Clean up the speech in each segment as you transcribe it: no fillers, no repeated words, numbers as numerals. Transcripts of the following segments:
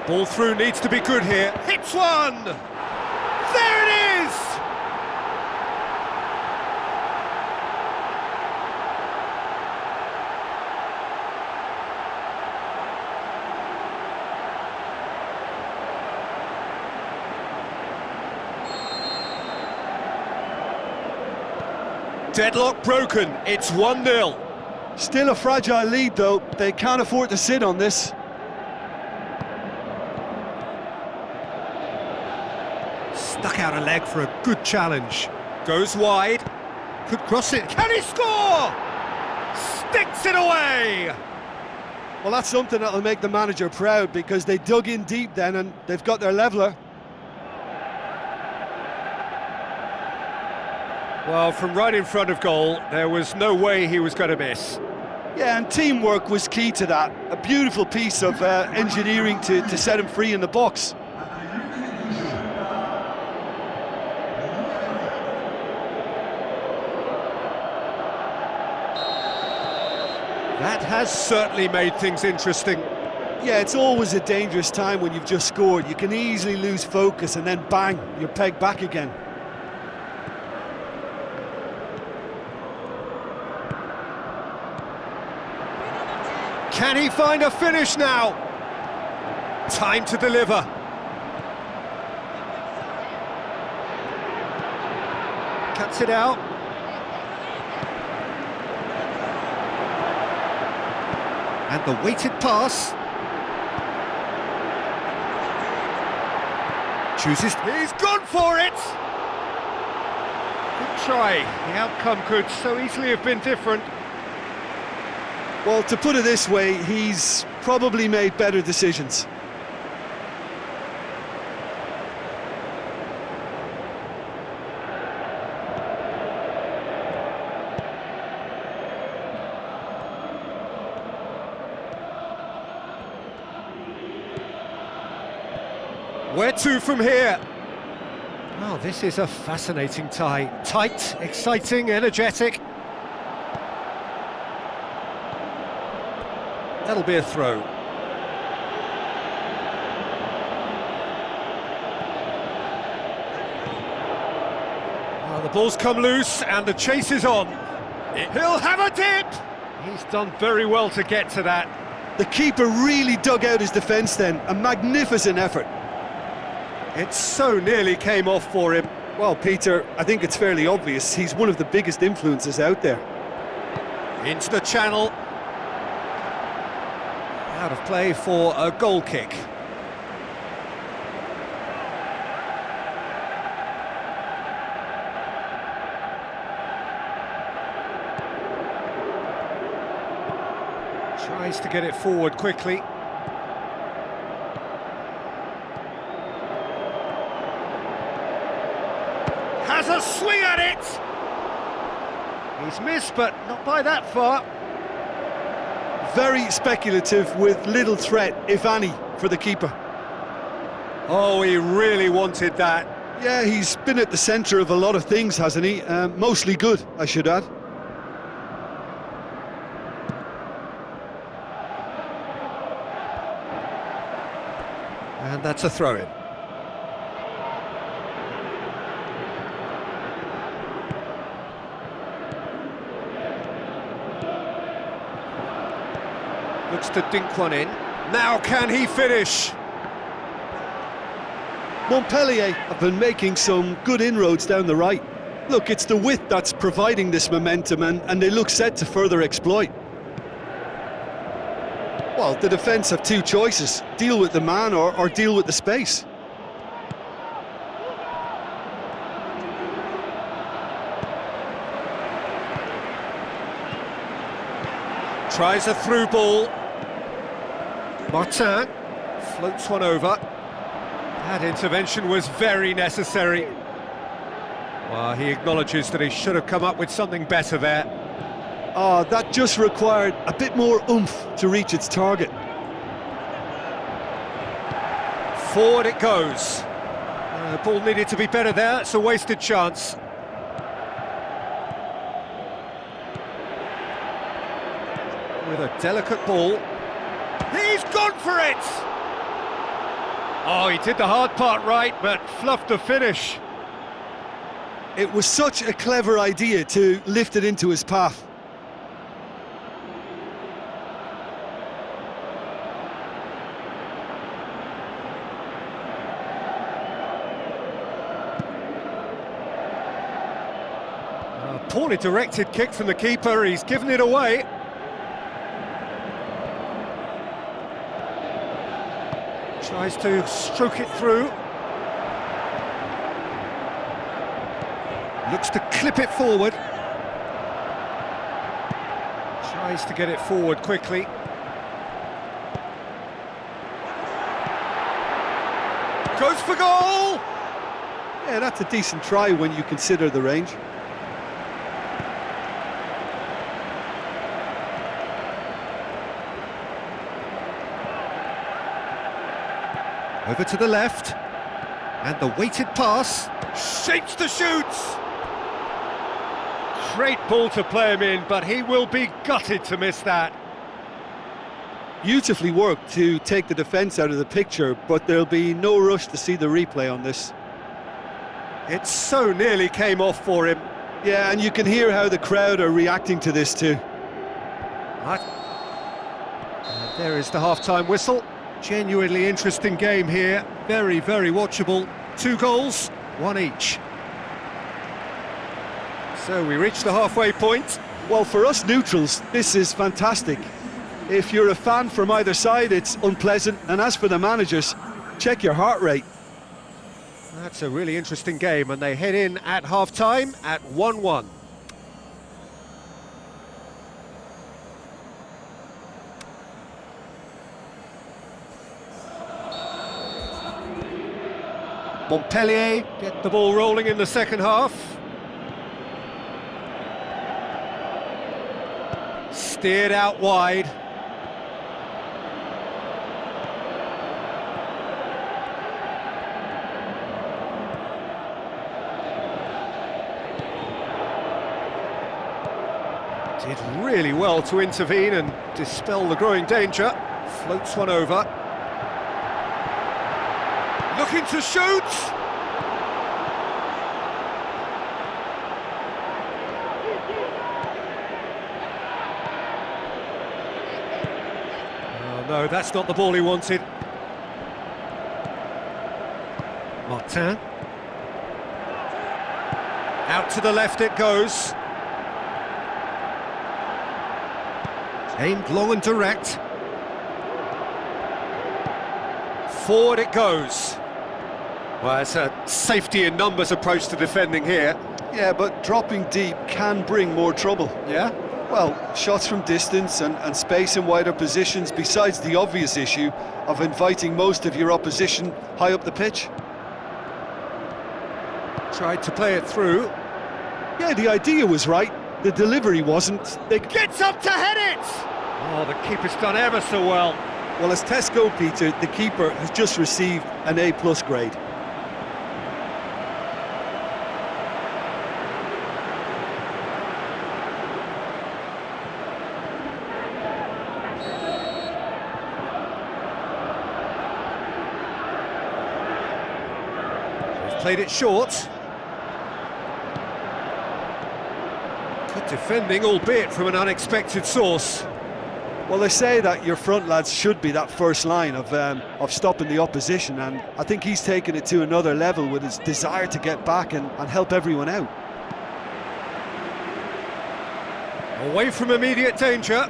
Ball through needs to be good here. Hits one! There it is! Deadlock broken, it's 1-0. Still a fragile lead though, they can't afford to sit on this. Stuck out a leg for a good challenge. Goes wide, could cross it, can he score? Sticks it away! Well, that's something that'll make the manager proud, because they dug in deep then and they've got their leveller. Well, from right in front of goal, there was no way he was going to miss. Yeah, and teamwork was key to that. A beautiful piece of engineering to set him free in the box. That has certainly made things interesting. Yeah, it's always a dangerous time when you've just scored. You can easily lose focus and then bang, you're pegged back again. Can he find a finish now? Time to deliver. Cuts it out. And the weighted pass. Chooses. He's gone for it! Good try. The outcome could so easily have been different. Well, to put it this way, he's probably made better decisions. Where to from here? Oh, this is a fascinating tie. Tight, exciting, energetic. That'll be a throw. Well, the ball's come loose and the chase is on. He'll have a dip! He's done very well to get to that. The keeper really dug out his defence then. A magnificent effort. It so nearly came off for him. Well, Peter, I think it's fairly obvious. He's one of the biggest influences out there. Into the channel. Out of play for a goal kick. Tries to get it forward quickly. Has a swing at it! He's missed, but not by that far. Very speculative with little threat, if any, for the keeper. Oh, he really wanted that. Yeah, he's been at the centre of a lot of things, hasn't he? Mostly good, I should add. And that's a throw-in. Looks to dink one in. Now can he finish? Montpellier have been making some good inroads down the right. Look, it's the width that's providing this momentum, and they look set to further exploit. Well, the defence have two choices: deal with the man or deal with the space. Tries a through ball. Martin floats one over. That intervention was very necessary. Well, he acknowledges that he should have come up with something better there. Oh, that just required a bit more oomph to reach its target. Forward it goes. The ball needed to be better there. It's a wasted chance. With a delicate ball. He's gone for it! Oh, he did the hard part right, but fluffed the finish. It was such a clever idea to lift it into his path. A poorly directed kick from the keeper, he's given it away. Tries to stroke it through. Looks to clip it forward. Tries to get it forward quickly. Goes for goal! Yeah, that's a decent try when you consider the range. Over to the left, and the weighted pass, shapes to shoot! Great ball to play him in, but he will be gutted to miss that. Beautifully worked to take the defence out of the picture, but there'll be no rush to see the replay on this. It so nearly came off for him. Yeah, and you can hear how the crowd are reacting to this too. And there is the half-time whistle. Genuinely interesting game here, very, very watchable. 2 goals, 1 each. So we reach the halfway point. Well, for us neutrals, this is fantastic. If you're a fan from either side, it's unpleasant, and as for the managers, check your heart rate. That's a really interesting game, and they head in at half-time at 1-1. Montpellier get the ball rolling in the second half. Steered out wide. Did really well to intervene and dispel the growing danger. Floats one over. Looking to shoot! Oh no, that's not the ball he wanted. Martin. Out to the left it goes. Aimed long and direct. Forward it goes. Well, it's a safety in numbers approach to defending here. Yeah, but dropping deep can bring more trouble. Yeah? Well, shots from distance and space in wider positions, besides the obvious issue of inviting most of your opposition high up the pitch. Tried to play it through. Yeah, the idea was right. The delivery wasn't. They Gets up to head it! Oh, the keeper's done ever so well. Well, as Tesco, Peter, the keeper has just received an A+ grade. He's played it short. Good defending, albeit from an unexpected source. Well, they say that your front lads should be that first line of stopping the opposition, and I think he's taken it to another level with his desire to get back and help everyone out. Away from immediate danger.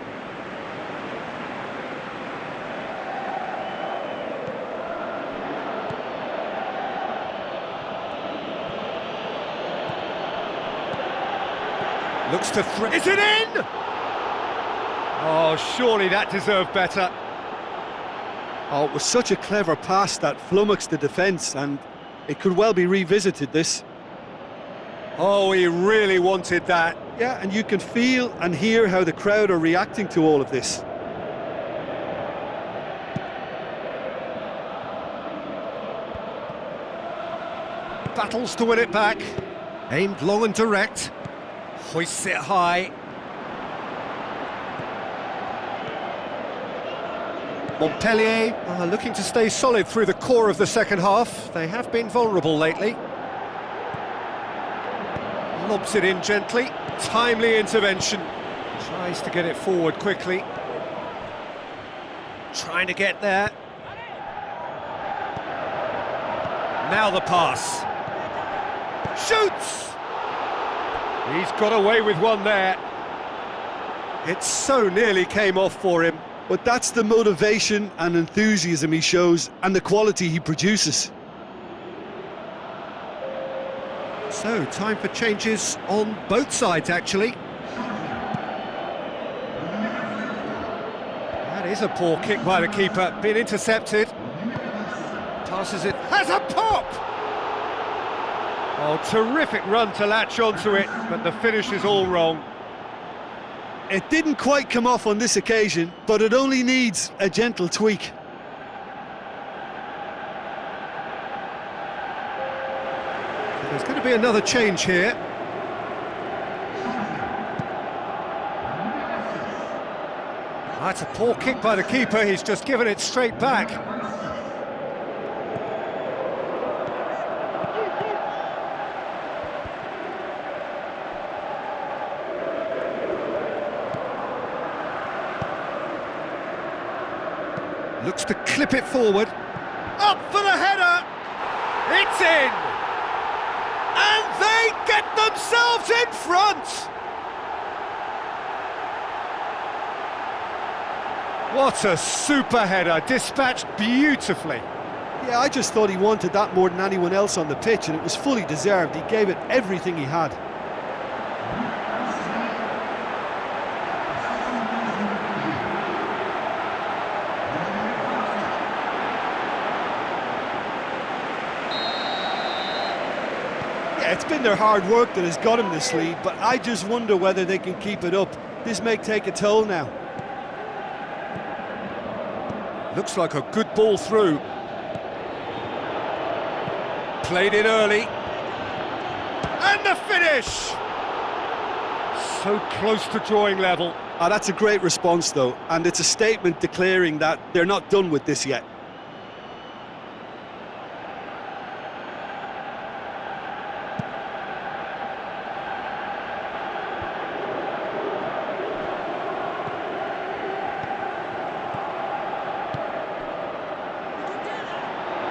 Looks to is it in? Oh, surely that deserved better. Oh, it was such a clever pass that flummoxed the defence, and it could well be revisited, this. Oh, he really wanted that. Yeah, and you can feel and hear how the crowd are reacting to all of this. Battles to win it back. Aimed long and direct. Hoists it high. Montpellier are looking to stay solid through the core of the second half. They have been vulnerable lately. Lobs it in gently. Timely intervention. Tries to get it forward quickly. Trying to get there. Now the pass. Shoots! He's got away with one there. It so nearly came off for him. But that's the motivation and enthusiasm he shows and the quality he produces. So, time for changes on both sides, actually. That is a poor kick by the keeper, been intercepted. Passes it, has a pop! Oh, terrific run to latch onto it, but the finish is all wrong. It didn't quite come off on this occasion, but it only needs a gentle tweak. There's going to be another change here. That's a poor kick by the keeper, he's just given it straight back. Looks to clip it forward. Up for the header! It's in! And they get themselves in front! What a super header, dispatched beautifully. Yeah, I just thought he wanted that more than anyone else on the pitch, and it was fully deserved. He gave it everything he had. It's been their hard work that has got him this lead, but I just wonder whether they can keep it up. This may take a toll now. Looks like a good ball through. Played in early. And the finish! So close to drawing level. That's a great response, though, and it's a statement declaring that they're not done with this yet.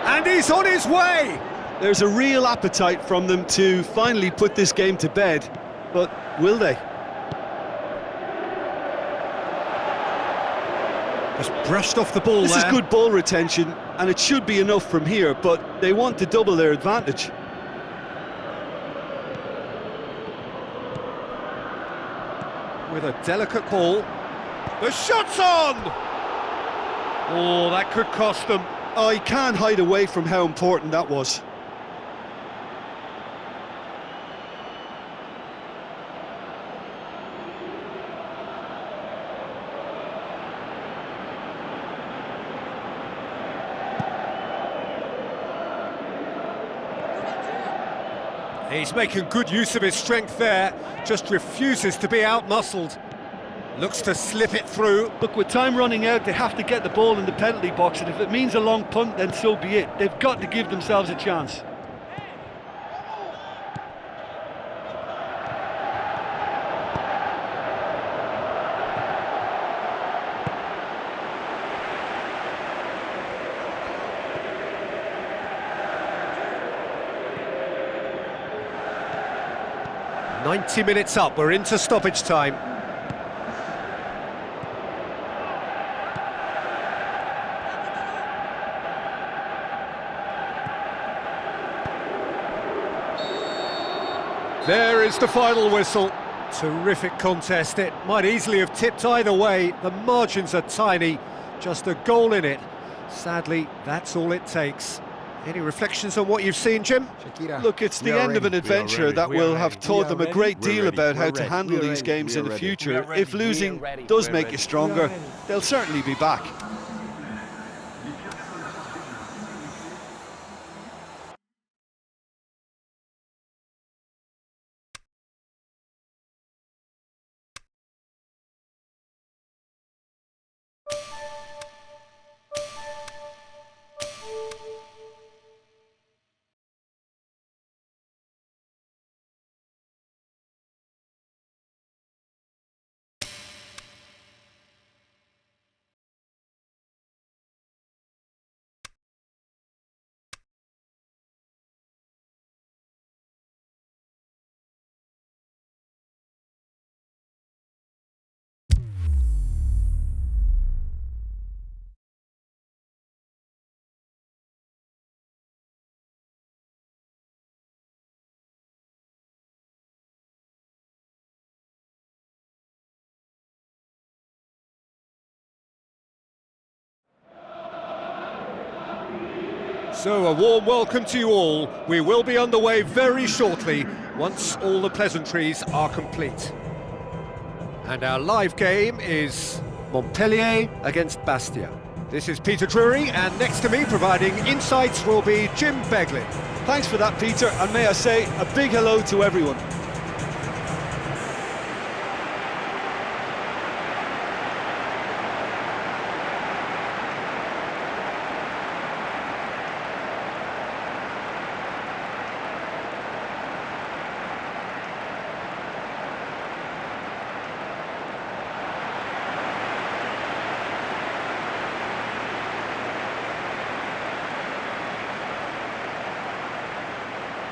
And he's on his way! There's a real appetite from them to finally put this game to bed, but will they? Just brushed off the ball there. This is good ball retention, and it should be enough from here, but they want to double their advantage. With a delicate ball. The shot's on! Oh, that could cost them. Oh, he can't hide away from how important that was. He's making good use of his strength there, just refuses to be out-muscled. Looks to slip it through. Look, with time running out, they have to get the ball in the penalty box, and if it means a long punt, then so be it. They've got to give themselves a chance. "90 minutes up, we're into stoppage time." There is the final whistle. Terrific contest. It might easily have tipped either way. The margins are tiny, just a goal in it. Sadly, that's all it takes. Any reflections on what you've seen, Jim? Look, it's the end of an adventure that will have taught them a great deal about how to handle these games in the future. If losing does make you stronger, they'll certainly be back. So a warm welcome to you all. We will be underway very shortly, once all the pleasantries are complete. And our live game is Montpellier against Bastia. This is Peter Drury, and next to me providing insights will be Jim Beglin. Thanks for that, Peter, and may I say a big hello to everyone.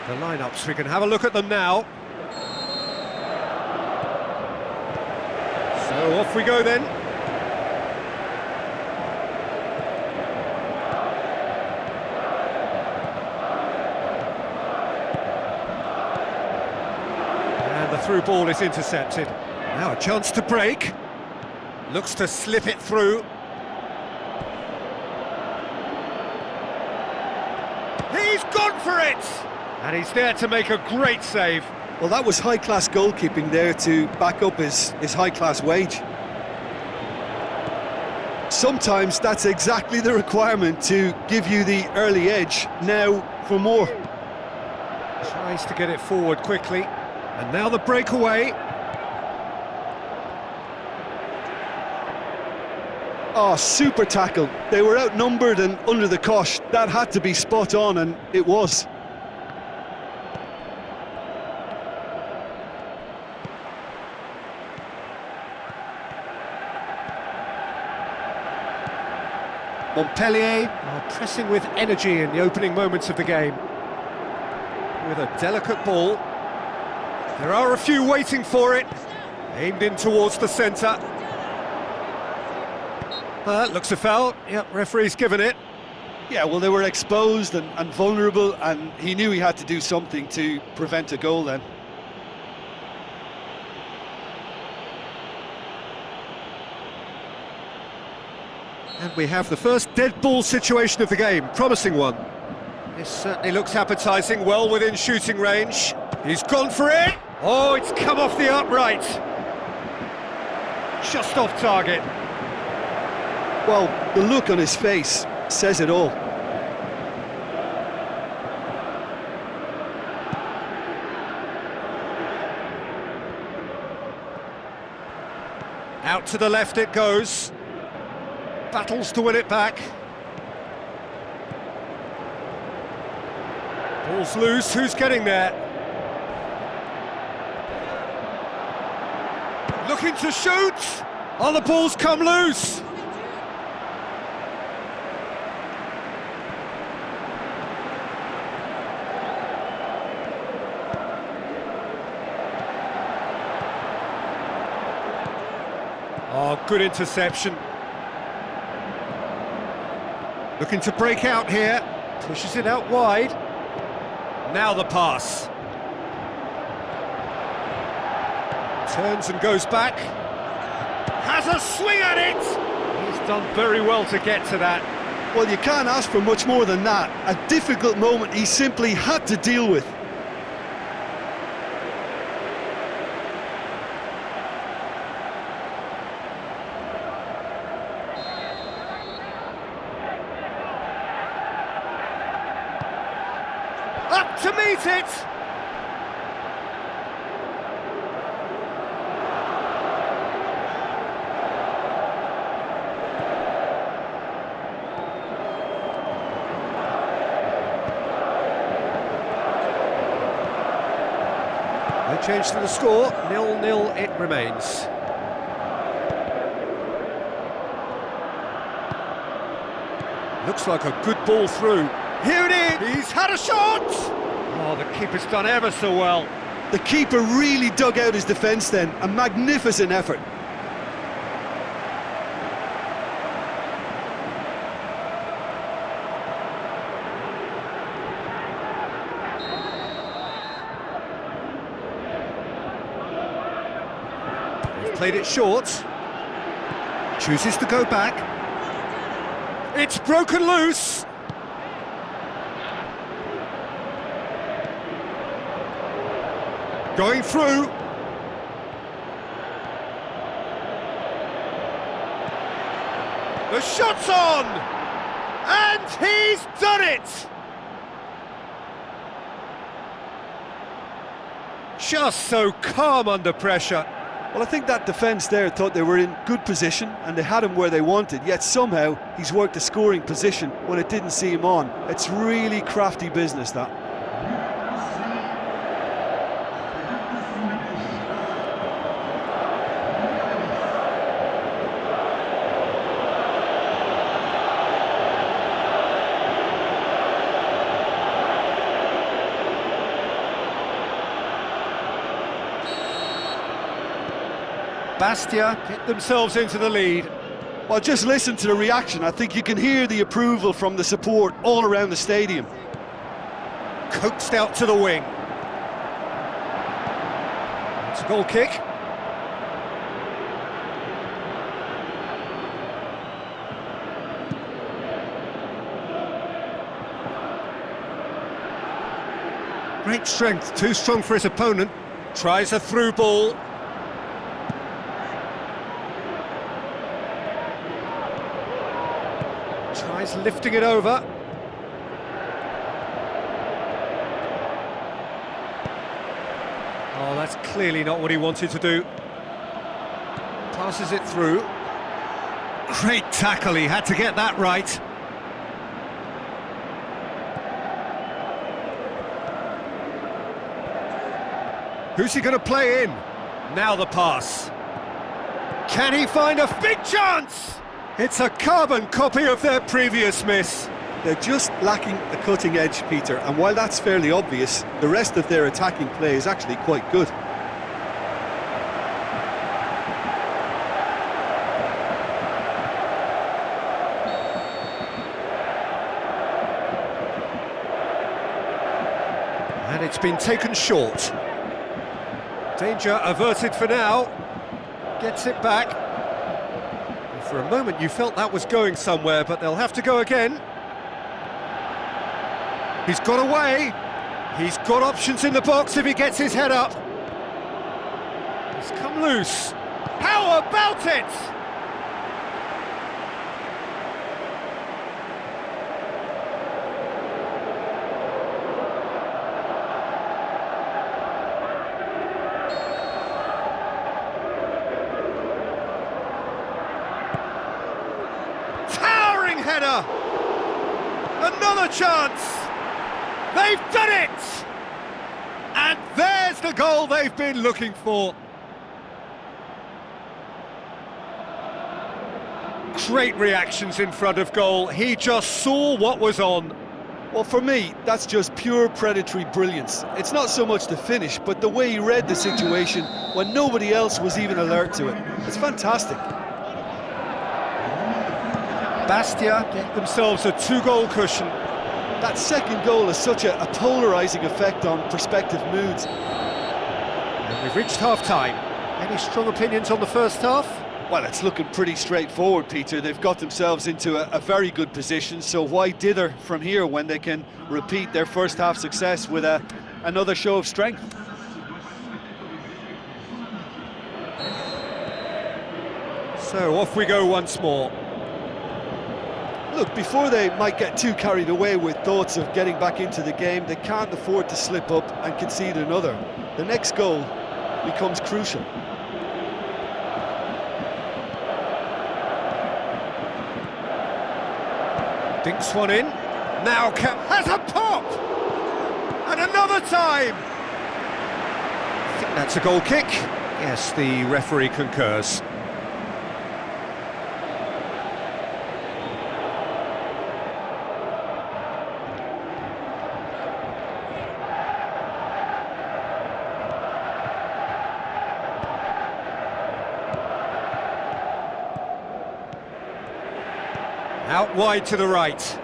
The lineups, we can have a look at them now. So off we go then. And the through ball is intercepted. Now a chance to break. Looks to slip it through. He's gone for it! And he's there to make a great save. Well, that was high-class goalkeeping there to back up his high-class wage. Sometimes that's exactly the requirement to give you the early edge. Now for more. Tries to get it forward quickly. And now the breakaway. Oh, super tackle. They were outnumbered and under the cosh. That had to be spot on, and it was. Montpellier are pressing with energy in the opening moments of the game. With a delicate ball. There are a few waiting for it. Aimed in towards the centre. That looks a foul. Yep, referee's given it. Yeah, well, they were exposed and vulnerable, and he knew he had to do something to prevent a goal then. And we have the first dead ball situation of the game, promising one. This certainly looks appetising, well within shooting range. He's gone for it! Oh, it's come off the upright. Just off target. Well, the look on his face says it all. Out to the left it goes. Battles to win it back. Ball's loose, who's getting there? Looking to shoot! Oh, the ball's come loose! Oh, good interception. Looking to break out here, pushes it out wide. Now the pass. Turns and goes back. Has a swing at it! He's done very well to get to that. Well, you can't ask for much more than that. A difficult moment he simply had to deal with. Up to meet it! No change to the score, 0-0 it remains. Looks like a good ball through. Here it is! He's had a shot! Oh, the keeper's done ever so well. The keeper really dug out his defence then. A magnificent effort. They've played it short. Chooses to go back. It's broken loose. Going through. The shot's on! And he's done it! Just so calm under pressure. Well, I think that defence there thought they were in good position and they had him where they wanted, yet somehow he's worked a scoring position when it didn't see him on. It's really crafty business, that. Bastia get themselves into the lead. Well, just listen to the reaction. I think you can hear the approval from the support all around the stadium. Coaxed out to the wing. It's a goal kick. Great strength, too strong for his opponent. Tries a through ball. Tries lifting it over. Oh, that's clearly not what he wanted to do. Passes it through. Great tackle, he had to get that right. Who's he going to play in? Now the pass. Can he find a big chance? It's a carbon copy of their previous miss. They're just lacking a cutting edge, Peter, and while that's fairly obvious, the rest of their attacking play is actually quite good. And it's been taken short. Danger averted for now. Gets it back. For a moment you felt that was going somewhere, but they'll have to go again. He's got away. He's got options in the box if he gets his head up. He's come loose. How about it? Header, another chance, they've done it, and there's the goal they've been looking for. Great reactions in front of goal, he just saw what was on. Well, for me, that's just pure predatory brilliance. It's not so much the finish, but the way he read the situation when nobody else was even alert to it. It's fantastic. Bastia get themselves a 2-goal cushion. That second goal has such a polarising effect on prospective moods. And we've reached half-time. Any strong opinions on the first half? Well, it's looking pretty straightforward, Peter. They've got themselves into a very good position, so why dither from here when they can repeat their first half success with another show of strength? So off we go once more. Look, before they might get too carried away with thoughts of getting back into the game, they can't afford to slip up and concede another. The next goal becomes crucial. Dinks one in. Now has a pop! And another time! I think that's a goal kick. Yes, the referee concurs. Out wide to the right.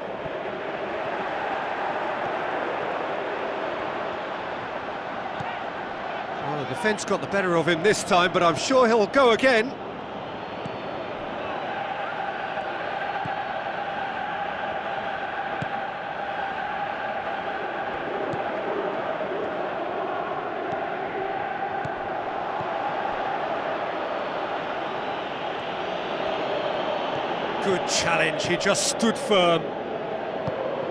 Well, the defence got the better of him this time, but I'm sure he'll go again. Good challenge, he just stood firm.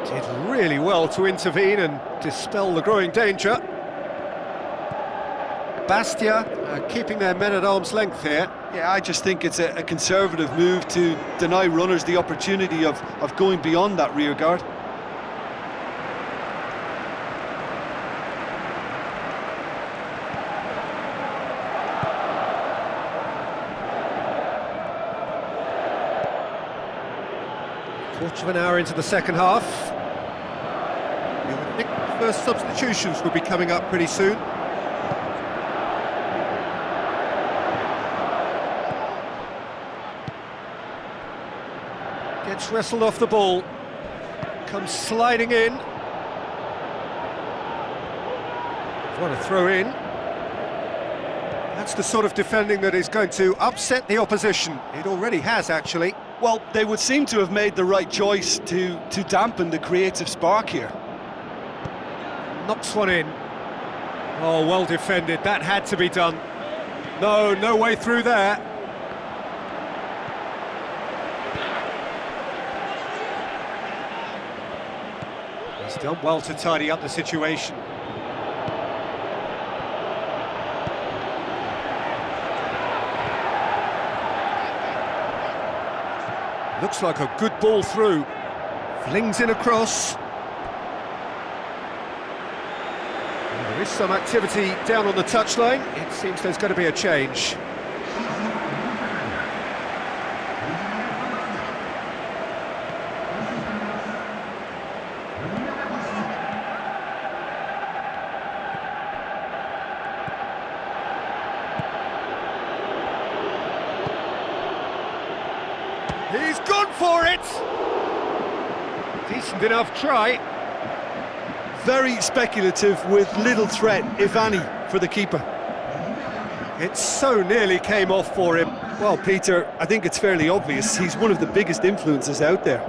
Did really well to intervene and dispel the growing danger. Bastia keeping their men at arm's length here. Yeah, I just think it's a conservative move to deny runners the opportunity of going beyond that rear guard. Quarter of an hour into the second half. You would think the first substitutions will be coming up pretty soon. Gets wrestled off the ball. Comes sliding in. What a throw in. That's the sort of defending that is going to upset the opposition. It already has, actually. Well, they would seem to have made the right choice to dampen the creative spark here. Knocks one in. Oh, well defended. That had to be done. No way through there. He's done well to tidy up the situation. Looks like a good ball through. Flings in across. And there is some activity down on the touchline. It seems there's going to be a change. He's gone for it! Decent enough try. Very speculative with little threat, if any, for the keeper. It so nearly came off for him. Well, Peter, I think it's fairly obvious he's one of the biggest influences out there.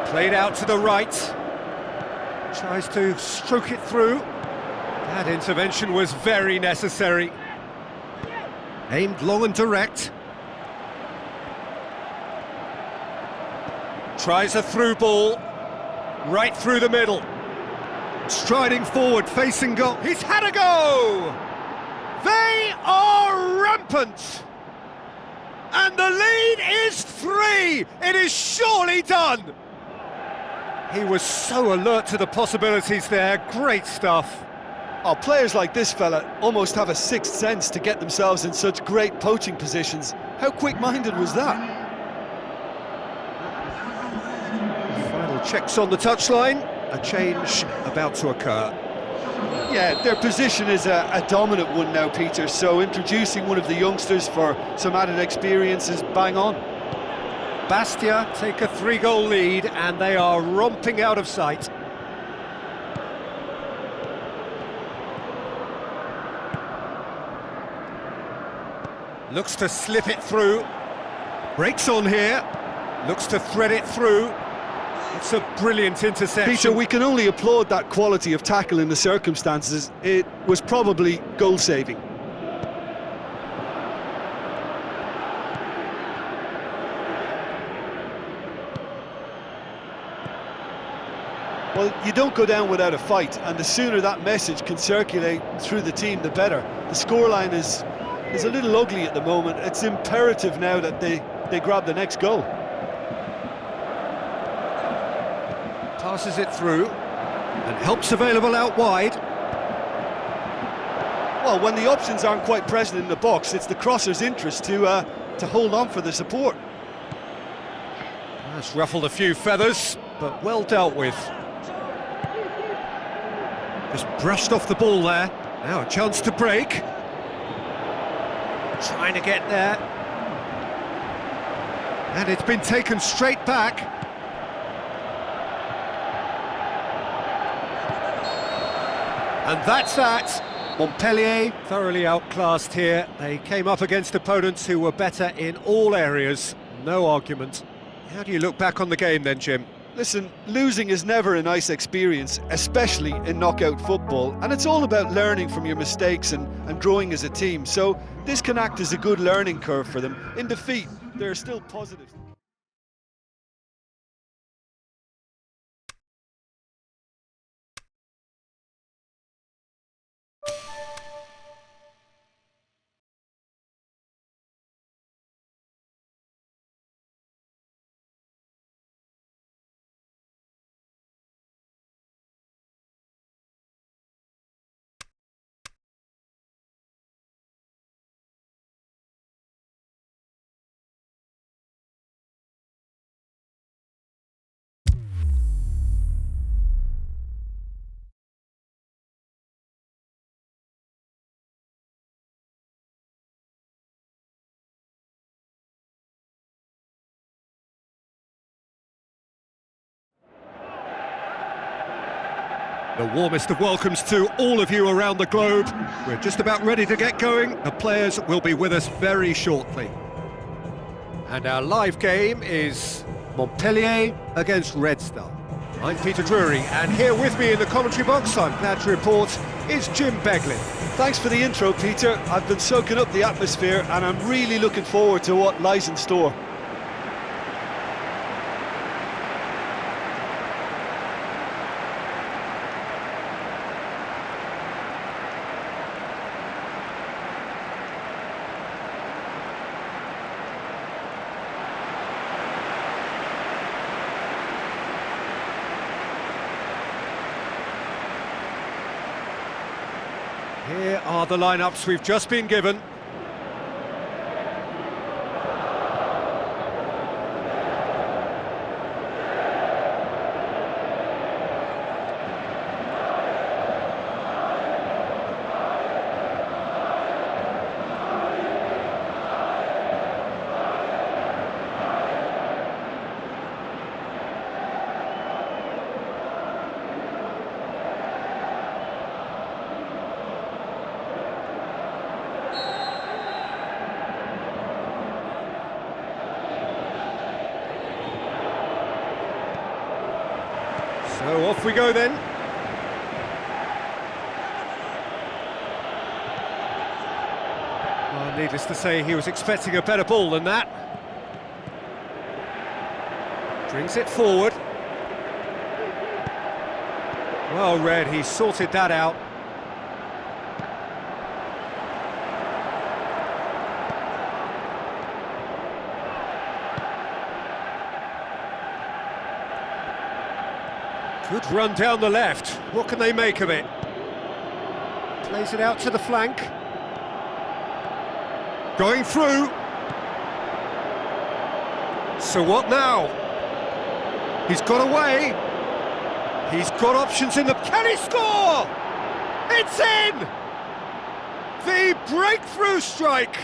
Played out to the right. Tries to stroke it through. That intervention was very necessary. Aimed long and direct. Tries a through ball, right through the middle. Striding forward, facing goal. He's had a go! They are rampant! And the lead is 3! It is surely done! He was so alert to the possibilities there. Great stuff. Oh, players like this fella almost have a sixth sense to get themselves in such great poaching positions. How quick-minded was that? Checks on the touchline, a change about to occur. Yeah, their position is a dominant one now, Peter, so introducing one of the youngsters for some added experience is bang on. Bastia take a 3-goal lead and they are romping out of sight. Looks to slip it through. Breaks on here. Looks to thread it through. It's a brilliant interception. Peter, we can only applaud that quality of tackle in the circumstances. It was probably goal-saving. Well, you don't go down without a fight, and the sooner that message can circulate through the team, the better. The scoreline is a little ugly at the moment. It's imperative now that they grab the next goal. Passes it through, and help's available out wide. Well, when the options aren't quite present in the box, it's the crosser's interest to hold on for the support. That's ruffled a few feathers, but well dealt with. Just brushed off the ball there. Now a chance to break. Trying to get there. And it's been taken straight back. And that's that. Montpellier thoroughly outclassed here. They came up against opponents who were better in all areas. No argument. How do you look back on the game then, Jim? Listen, losing is never a nice experience, especially in knockout football, and it's all about learning from your mistakes and growing as a team. So this can act as a good learning curve for them. In defeat, there are still positives. The warmest of welcomes to all of you around the globe. We're just about ready to get going. The players will be with us very shortly. And our live game is Montpellier against Red Star. I'm Peter Drury, and here with me in the commentary box, I'm glad to report, is Jim Beglin. Thanks for the intro, Peter. I've been soaking up the atmosphere and I'm really looking forward to what lies in store. Here are the lineups we've just been given. So off we go then. Well, needless to say, he was expecting a better ball than that. Brings it forward. Well read, he sorted that out. Good run down the left. What can they make of it? Plays it out to the flank. Going through. So what now? He's got away. He's got options in the... Can he score? It's in! The breakthrough strike.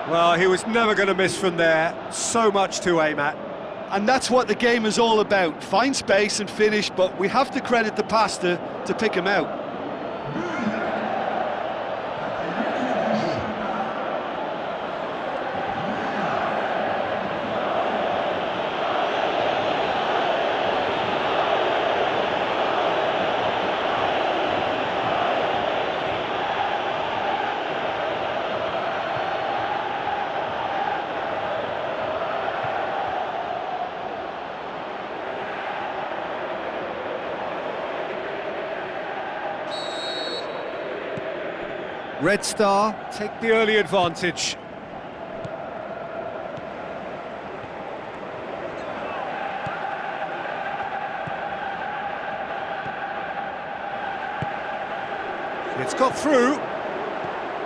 Well, he was never going to miss from there. So much to aim at. And that's what the game is all about. Find space and finish, but we have to credit the pass to pick him out. Red Star take the early advantage. It's got through.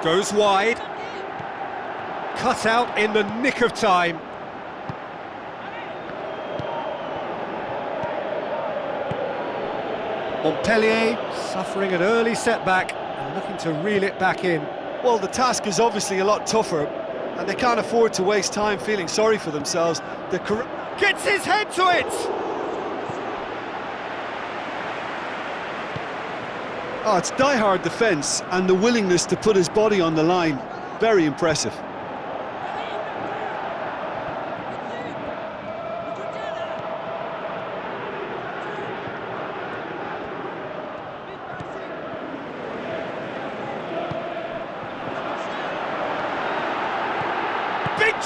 Goes wide. Cut out in the nick of time. Montpellier suffering an early setback. Looking to reel it back in. Well, the task is obviously a lot tougher, and they can't afford to waste time feeling sorry for themselves. Gets his head to it! Oh, it's die-hard defence, and the willingness to put his body on the line. Very impressive.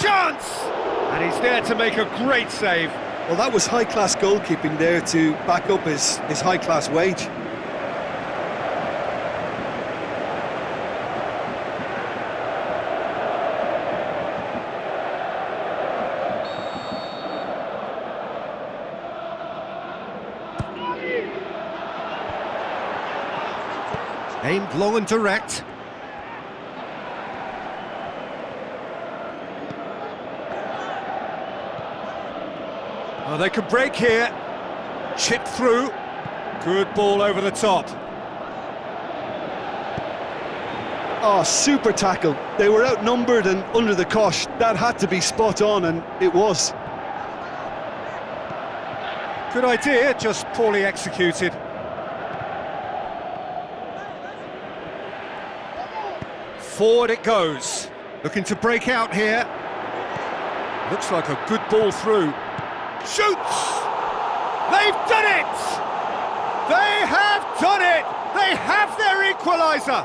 chance! And he's there to make a great save. Well, that was high-class goalkeeping there to back up his high-class wage. Aimed long and direct. Oh, they could break here. Chip through. Good ball over the top. Oh, super tackle. They were outnumbered and under the cosh. That had to be spot on, and it was. Good idea, just poorly executed. Forward it goes. Looking to break out here. Looks like a good ball through. Shoots! They've done it! They have done it! They have their equaliser!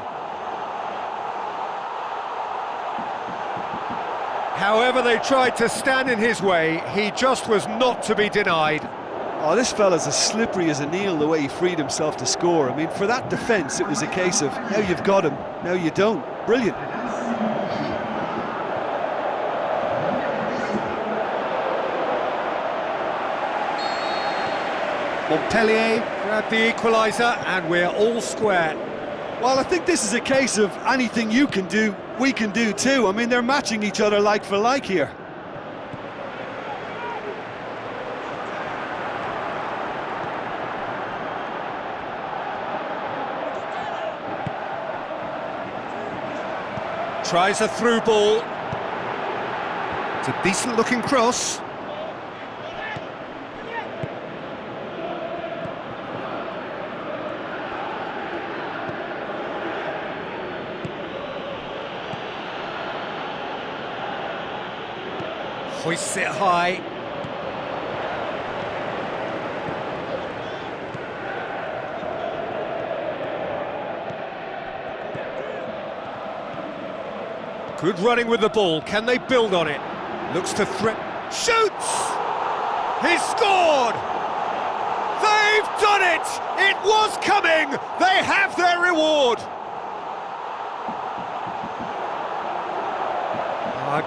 However they tried to stand in his way, he just was not to be denied. Oh, this fella's as slippery as an eel the way he freed himself to score. I mean, for that defence, it was a case of now you've got him, now you don't. Brilliant. Montpellier grabbed the equaliser and we're all square. Well, I think this is a case of anything you can do, we can do too. I mean, they're matching each other like for like here. Tries a through ball. It's a decent looking cross. Hoists it high. Good running with the ball. Can they build on it? Looks to threat. Shoots! He's scored! They've done it! It was coming! They have their reward!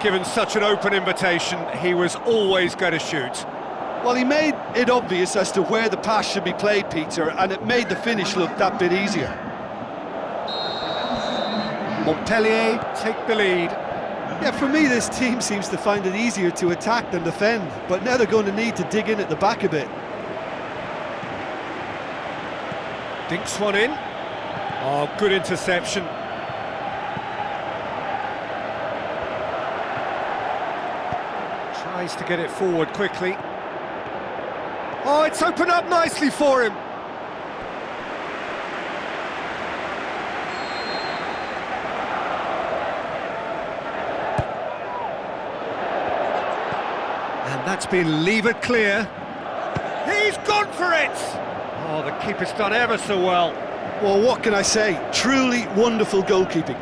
Given such an open invitation, he was always going to shoot. Well, he made it obvious as to where the pass should be played, Peter, and it made the finish look that bit easier. Montpellier take the lead. Yeah, for me, this team seems to find it easier to attack than defend, but now they're going to need to dig in at the back a bit. Dinks one in. Oh, good interception. Tries to get it forward quickly. Oh, it's opened up nicely for him. And that's been levered clear. He's gone for it! Oh, the keeper's done ever so well. Well, what can I say? Truly wonderful goalkeeping.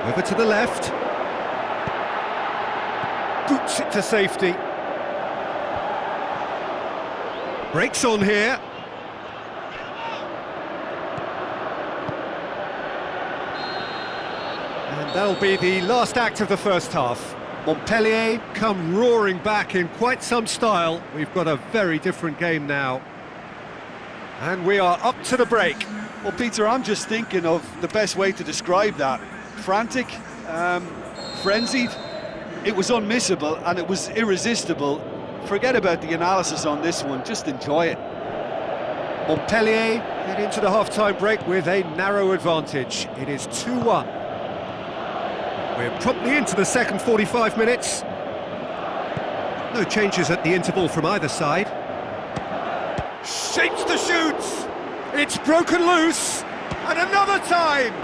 Over to the left. Boots it to safety. Breaks on here. And that'll be the last act of the first half. Montpellier come roaring back in quite some style. We've got a very different game now. And we are up to the break. Well, Peter, I'm just thinking of the best way to describe that. Frantic, frenzied. It was unmissable and it was irresistible. Forget about the analysis on this one, just enjoy it. Montpellier head into the half-time break with a narrow advantage. It is 2-1. We're promptly into the second 45 minutes. No changes at the interval from either side. Shapes the shoots! It's broken loose! And another time!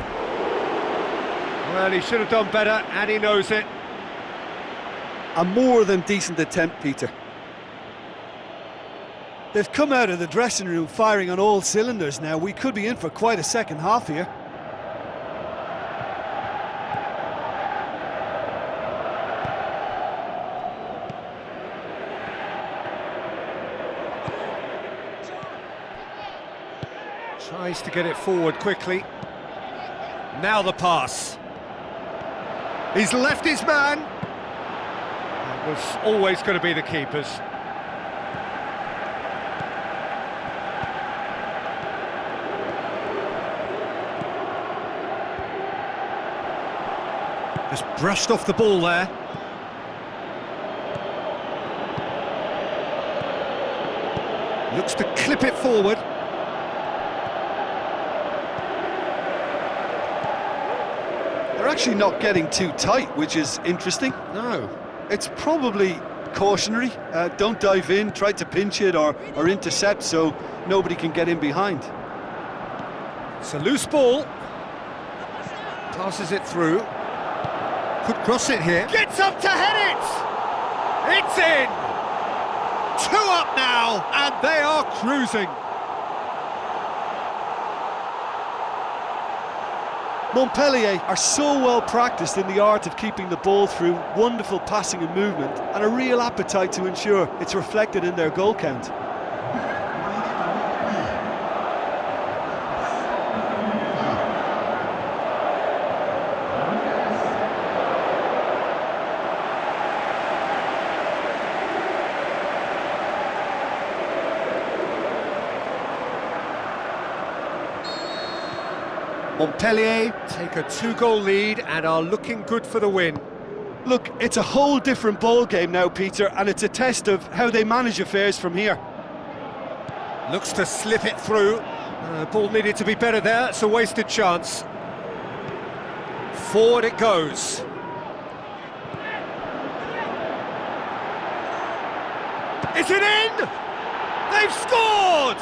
Well, he should have done better, and he knows it. A more than decent attempt, Peter. They've come out of the dressing room firing on all cylinders now. We could be in for quite a second half here. Tries to get it forward quickly. Now the pass. He's left his man. That was always going to be the keeper's. Just brushed off the ball there. Looks to clip it forward. They're actually not getting too tight, which is interesting. No. It's probably cautionary. Don't dive in, try to pinch it or intercept so nobody can get in behind. It's a loose ball. Passes it through. Could cross it here. Gets up to head it! It's in! 2 up now, and they are cruising. Montpellier are so well practiced in the art of keeping the ball through wonderful passing and movement, and a real appetite to ensure it's reflected in their goal count. Montpellier take a 2-goal lead and are looking good for the win. Look, it's a whole different ball game now, Peter, and it's a test of how they manage affairs from here. Looks to slip it through. Ball needed to be better there. It's a wasted chance. Forward it goes. Is it in? They've scored!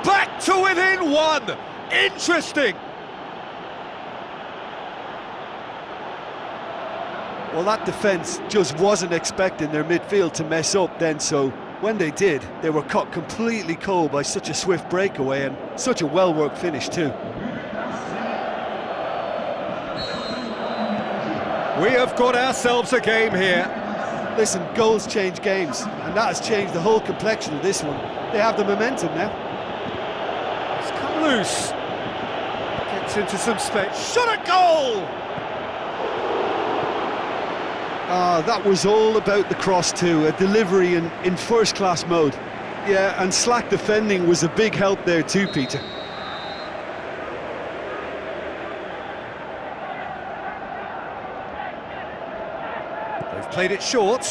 Back to within 1. Interesting. Well, that defence just wasn't expecting their midfield to mess up then, so when they did, they were caught completely cold by such a swift breakaway and such a well-worked finish too. We have got ourselves a game here. Listen, goals change games, and that has changed the whole complexion of this one. They have the momentum now. It's come loose. Gets into some space. Shot a goal! That was all about the cross too, a delivery in first-class mode. Yeah, and slack defending was a big help there too, Peter. They've played it short.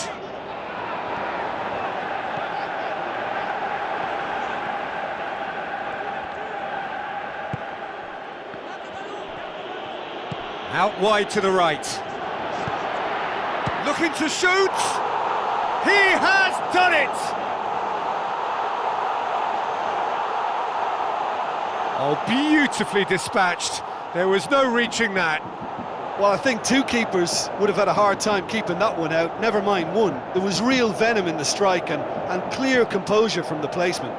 Out wide to the right. Looking to shoot! He has done it! Oh, beautifully dispatched. There was no reaching that. Well, I think 2 keepers would have had a hard time keeping that one out, never mind 1. There was real venom in the strike and clear composure from the placement.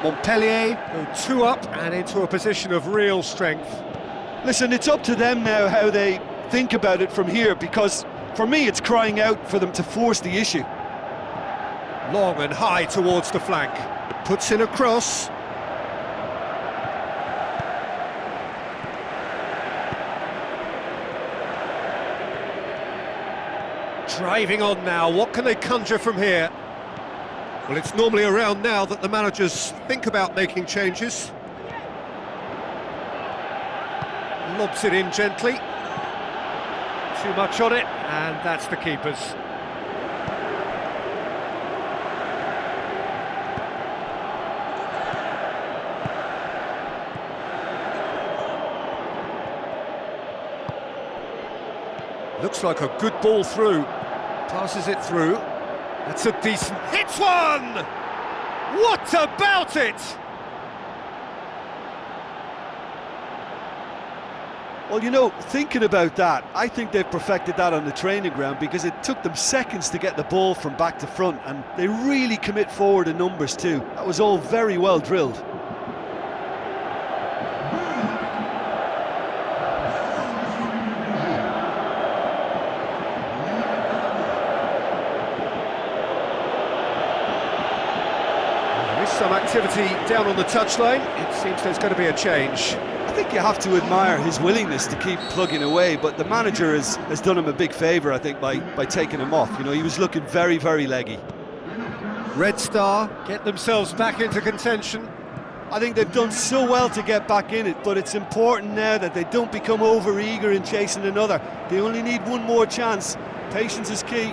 Montpellier go 2 up and into a position of real strength. Listen, it's up to them now how they think about it from here, because for me it's crying out for them to force the issue. Long and high towards the flank. Puts in a cross. Driving on now, what can they conjure from here? Well, it's normally around now that the managers think about making changes. Lobs it in gently. Too much on it, and that's the keeper's. Looks like a good ball through. Passes it through. That's a decent... Hits one! What about it? Well, you know, thinking about that, I think they've perfected that on the training ground because it took them seconds to get the ball from back to front, and they really commit forward in numbers too. That was all very well drilled. There is some activity down on the touchline. It seems there's going to be a change. I think you have to admire his willingness to keep plugging away, but the manager has done him a big favour, I think, by taking him off. You know, he was looking very, very leggy. Red Star get themselves back into contention. I think they've done so well to get back in it, but it's important now that they don't become over-eager in chasing another. They only need one more chance. Patience is key.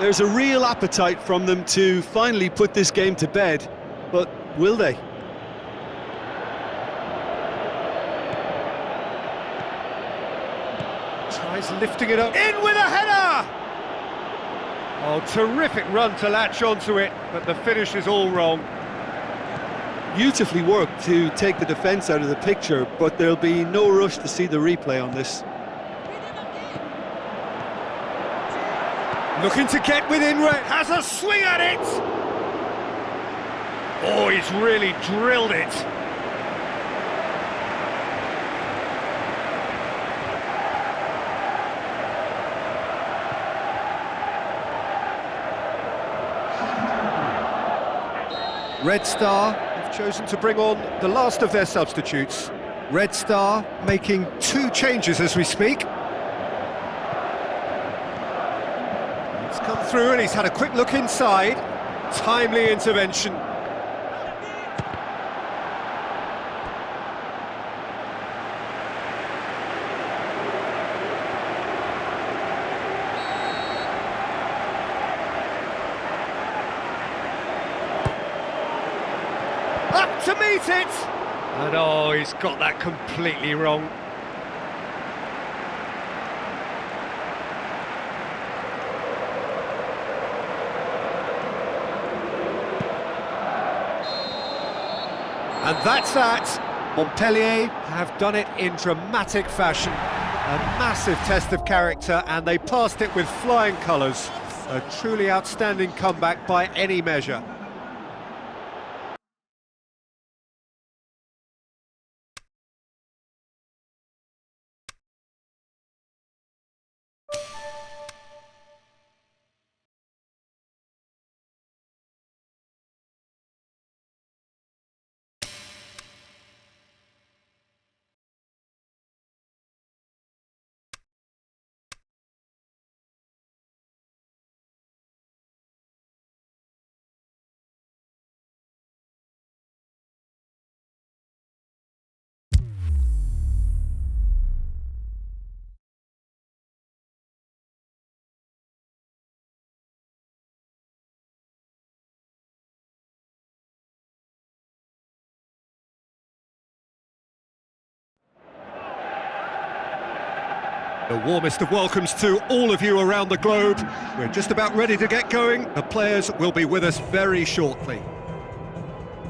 There's a real appetite from them to finally put this game to bed, but will they? Tries lifting it up. In with a header! Oh, terrific run to latch onto it, but the finish is all wrong. Beautifully worked to take the defence out of the picture, but there'll be no rush to see the replay on this. Looking to get within range, has a swing at it! Oh, he's really drilled it. Red Star have chosen to bring on the last of their substitutes. Red Star making 2 changes as we speak. Come through and he's had a quick look inside. Timely intervention. Up to meet it! And oh, he's got that completely wrong. And that's that. Montpellier have done it in dramatic fashion. A massive test of character, and they passed it with flying colours. A truly outstanding comeback by any measure. The warmest of welcomes to all of you around the globe. We're just about ready to get going. The players will be with us very shortly.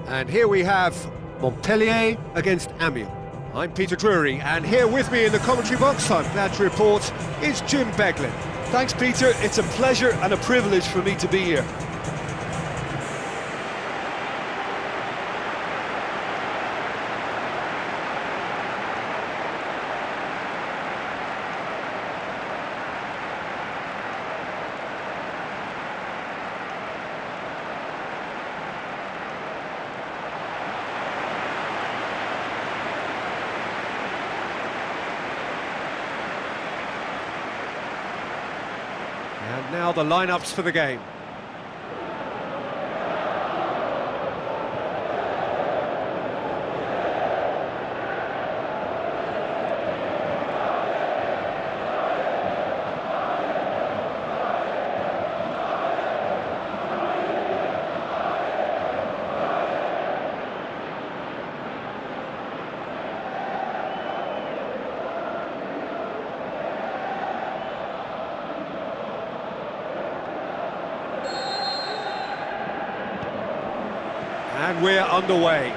And here we have Montpellier against Amiens. I'm Peter Drury, and here with me in the commentary box, I'm glad to report, is Jim Beglin. Thanks, Peter. It's a pleasure and a privilege for me to be here. And now the lineups for the game. and we're underway.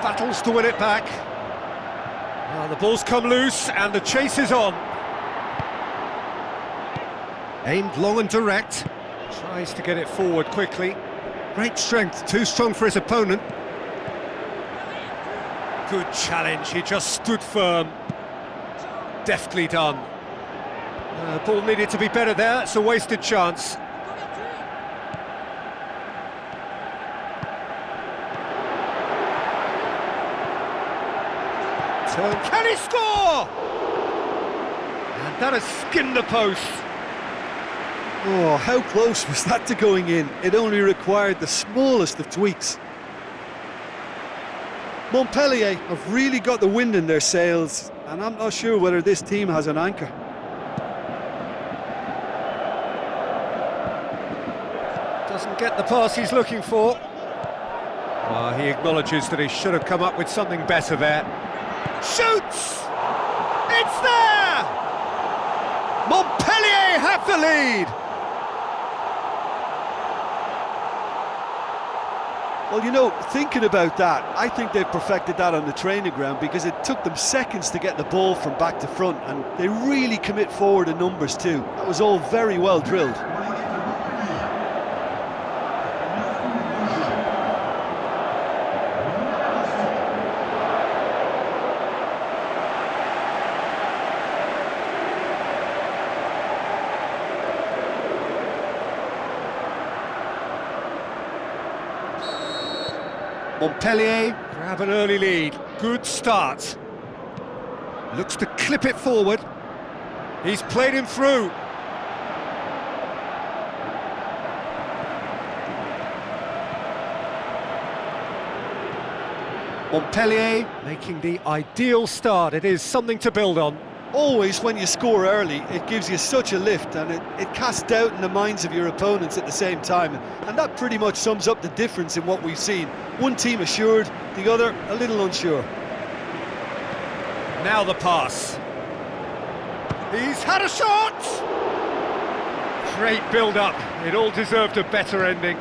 Battles to win it back. Well, the ball's come loose and the chase is on. Aimed long and direct. Tries to get it forward quickly. Great strength, too strong for his opponent. Good challenge, he just stood firm. Deftly done. The ball needed to be better there, it's a wasted chance. Can he score? And that has skinned the post. Oh, how close was that to going in? It only required the smallest of tweaks. Montpellier have really got the wind in their sails, and I'm not sure whether this team has an anchor. Doesn't get the pass he's looking for. He acknowledges that he should have come up with something better there. Shoots! It's there! Montpellier have the lead! Well, you know, thinking about that, I think they've perfected that on the training ground, because it took them seconds to get the ball from back to front, and they really commit forward in numbers too. That was all very well drilled. Montpellier grab an early lead. Good start. Looks to clip it forward. He's played him through. Montpellier making the ideal start. It is something to build on. Always when you score early, it gives you such a lift, and it casts doubt in the minds of your opponents at the same time, and that pretty much sums up the difference in what we've seen. One team assured, the other a little unsure. Now the pass. He's had a shot! Great build-up. It all deserved a better ending.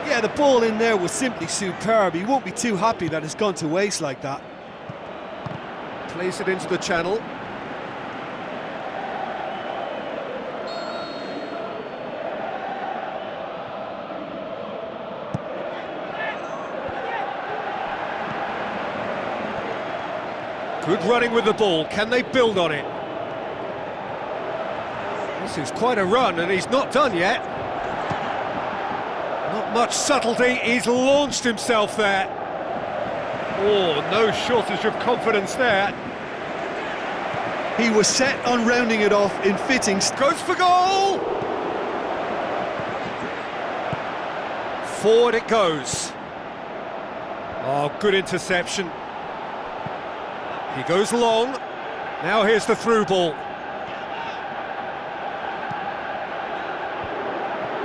Yeah, the ball in there was simply superb. He won't be too happy that it's gone to waste like that. Plays it into the channel. Good running with the ball. Can they build on it? This is quite a run, and he's not done yet. Not much subtlety. He's launched himself there. Oh, no shortage of confidence there. He was set on rounding it off in fitting. Goes for goal! Forward it goes. Oh, good interception. He goes long. Now here's the through ball.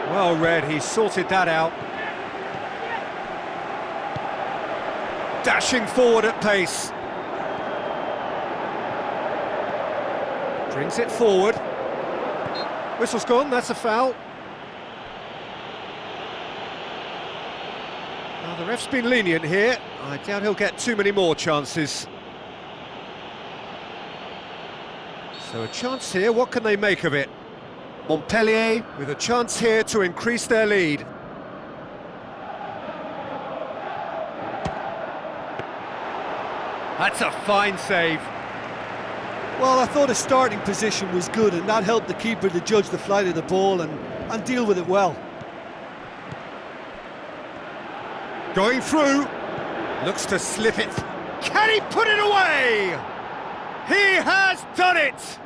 Well read, he sorted that out. Dashing forward at pace. Brings it forward. Whistle's gone, that's a foul. Now the ref's been lenient here. I doubt he'll get too many more chances. So a chance here, what can they make of it? Montpellier with a chance here to increase their lead. That's a fine save. Well, I thought his starting position was good, and that helped the keeper to judge the flight of the ball and deal with it well. Going through. Looks to slip it. Can he put it away? He has done it!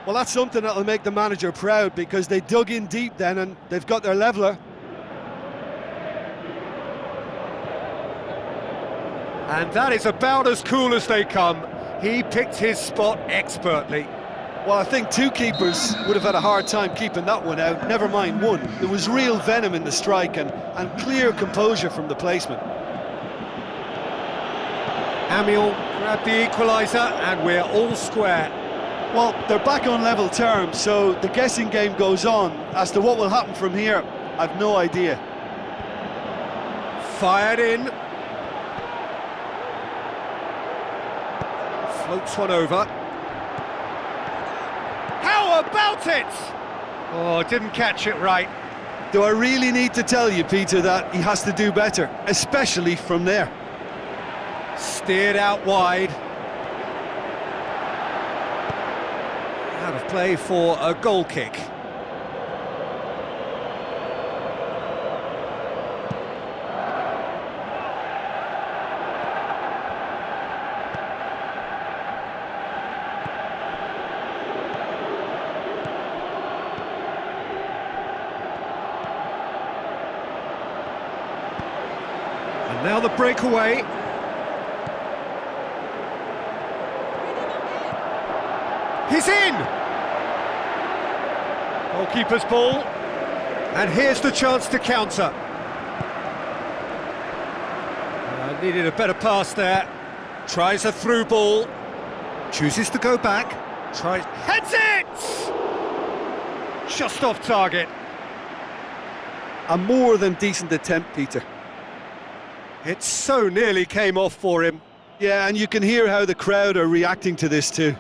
Well, that's something that'll make the manager proud, because they dug in deep then and they've got their leveller. And that is about as cool as they come. He picked his spot expertly. Well, I think two keepers would have had a hard time keeping that one out, never mind one. There was real venom in the strike and clear composure from the placement. Amiel grabbed the equaliser and we're all square. Well, they're back on level terms, so the guessing game goes on. As to what will happen from here, I've no idea. Fired in. Floats one over. How about it? Oh, didn't catch it right. Do I really need to tell you, Peter, that he has to do better, especially from there? Steered out wide. Out of play for a goal kick. And now the breakaway. He's in! Goalkeeper's ball. And here's the chance to counter. Needed a better pass there. Tries a through ball. Chooses to go back. Tries... Heads it! Just off target. A more than decent attempt, Peter. It so nearly came off for him. Yeah, and you can hear how the crowd are reacting to this too.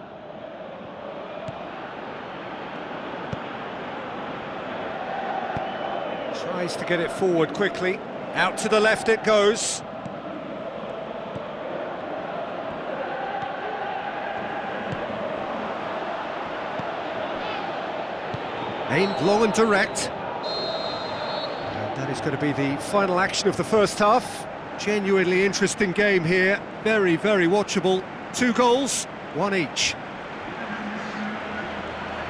Tries to get it forward quickly. Out to the left it goes. Aimed long and direct. And that is going to be the final action of the first half. Genuinely interesting game here. Very, very watchable. 2 goals, 1 each.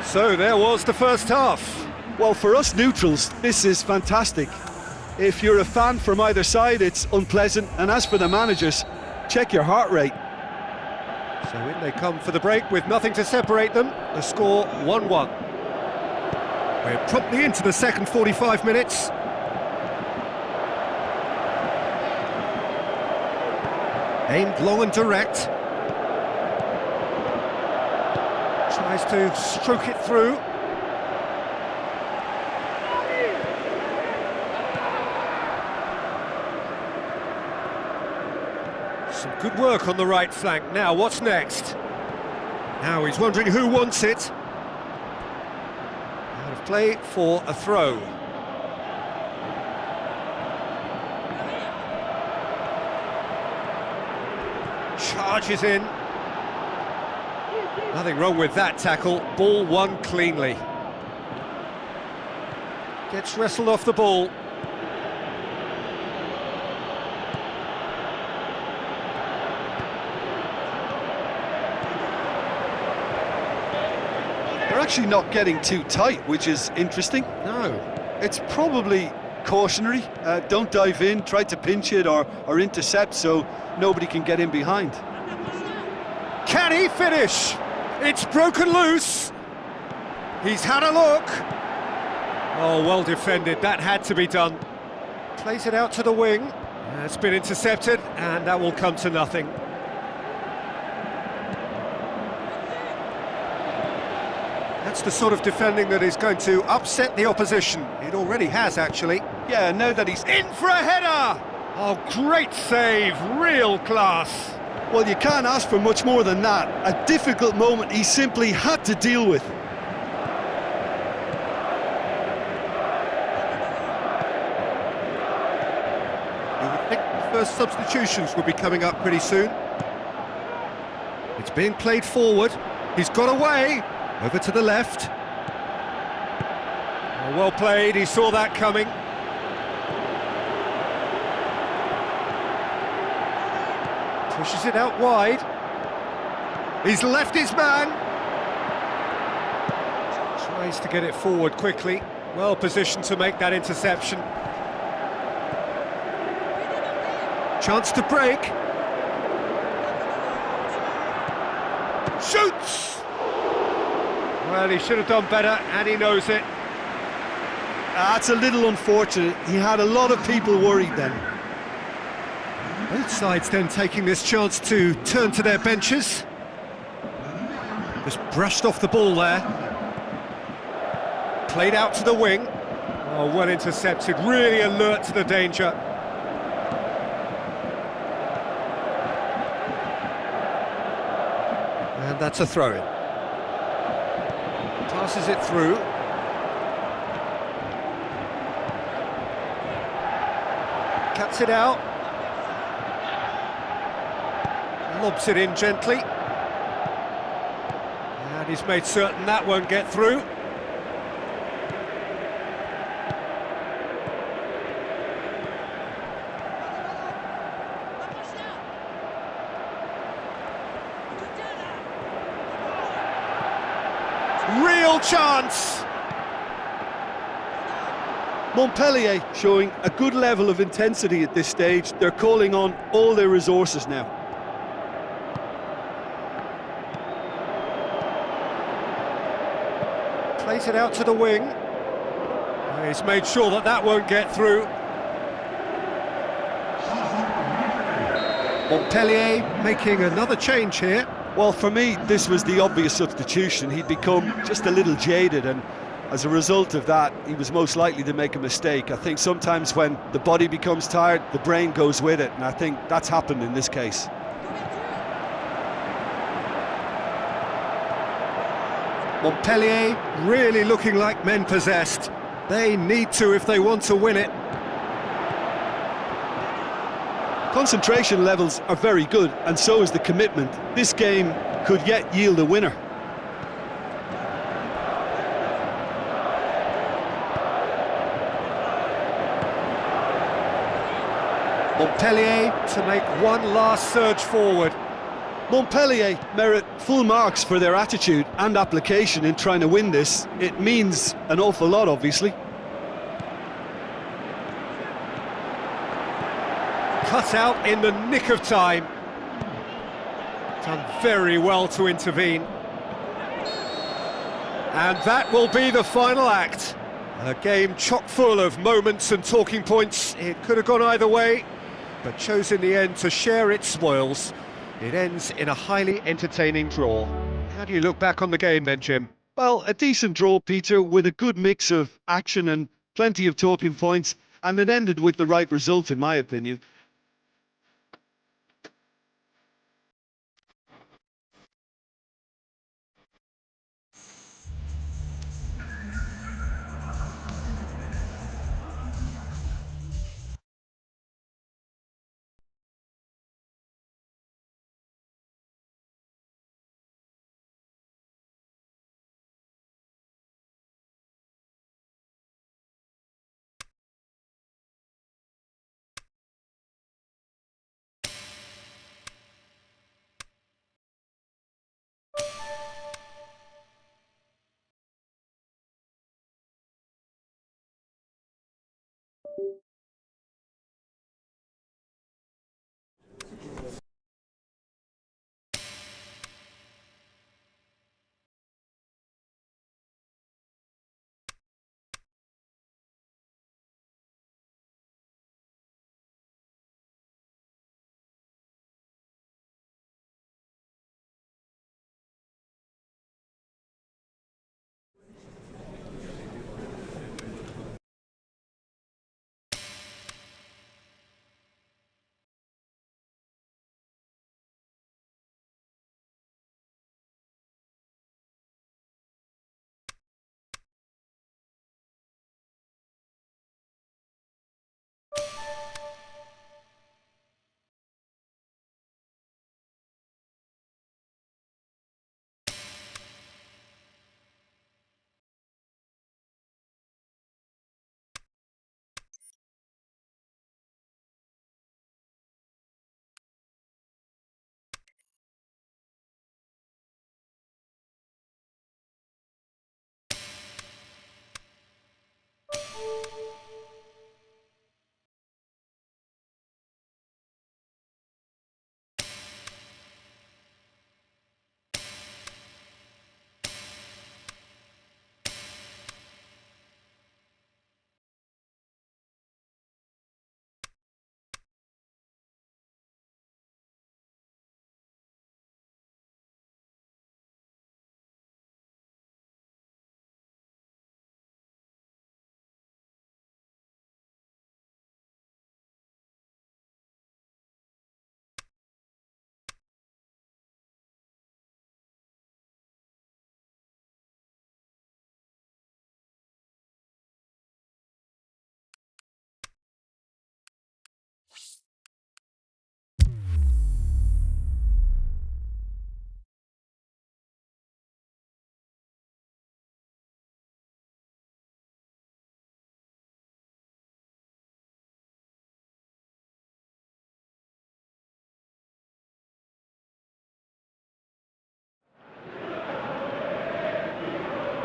So there was the first half. Well, for us neutrals, this is fantastic. If you're a fan from either side, it's unpleasant. And as for the managers, check your heart rate. So in they come for the break with nothing to separate them. The score 1-1. We're promptly into the second 45 minutes. Aimed long and direct. Tries to stroke it through. Some good work on the right flank. Now, what's next? Now he's wondering who wants it. Out of play for a throw. Charges in. Nothing wrong with that tackle. Ball won cleanly. Gets wrestled off the ball. They're actually not getting too tight, which is interesting. No. It's probably cautionary. Don't dive in, try to pinch it or intercept so nobody can get in behind. Can he finish? It's broken loose. He's had a look. Oh, well defended. That had to be done. Plays it out to the wing. It's been intercepted, and that will come to nothing. That's the sort of defending that is going to upset the opposition. It already has, actually. Yeah, now that he's In for a header! Oh, great save. Real class. well, you can't ask for much more than that. A difficult moment he simply had to deal with. You would think the first substitutions would be coming up pretty soon. It's being played forward. He's got away. Over to the left. Oh, well played, he saw that coming. Pushes it out wide. He's left his man. Tries to get it forward quickly. Well positioned to make that interception. Chance to break. Shoots! Well, he should have done better, and he knows it. That's a little unfortunate. He had a lot of people worried then. Both sides then taking this chance to turn to their benches. The Just brushed off the ball there. Played out to the wing. Oh, well intercepted, really alert to the danger. And that's a throw-in. Passes it through. Cuts it out. Lobs it in gently. And he's made certain that won't get through. Real chance! Montpellier showing a good level of intensity at this stage. They're calling on all their resources now. Plays it out to the wing. He's made sure that that won't get through. Montpellier making another change here. Well, for me, this was the obvious substitution. He'd become just a little jaded, and as a result of that, he was most likely to make a mistake. I think sometimes when the body becomes tired, the brain goes with it, and I think that's happened in this case. Montpellier really looking like men possessed. They need to if they want to win it. Concentration levels are very good, and so is the commitment. This game could yet yield a winner. Montpellier to make one last surge forward. Montpellier merit full marks for their attitude and application in trying to win this. It means an awful lot, obviously. Cut out in the nick of time. Done very well to intervene. And that will be the final act. A game chock full of moments and talking points. It could have gone either way, but chose in the end to share its spoils. It ends in a highly entertaining draw. How do you look back on the game then, Jim? Well, a decent draw, Peter, with a good mix of action and plenty of talking points, and it ended with the right result, in my opinion.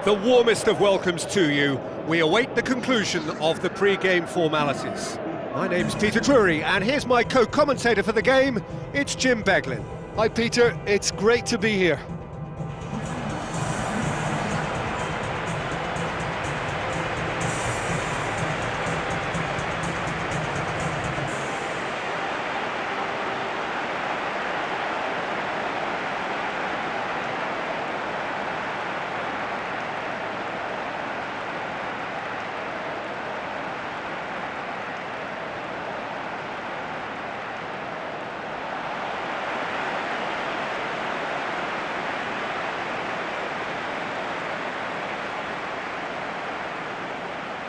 The warmest of welcomes to you. We await the conclusion of the pre-game formalities. My name's Peter Drury, and here's my co-commentator for the game. It's Jim Beglin. Hi Peter, it's great to be here.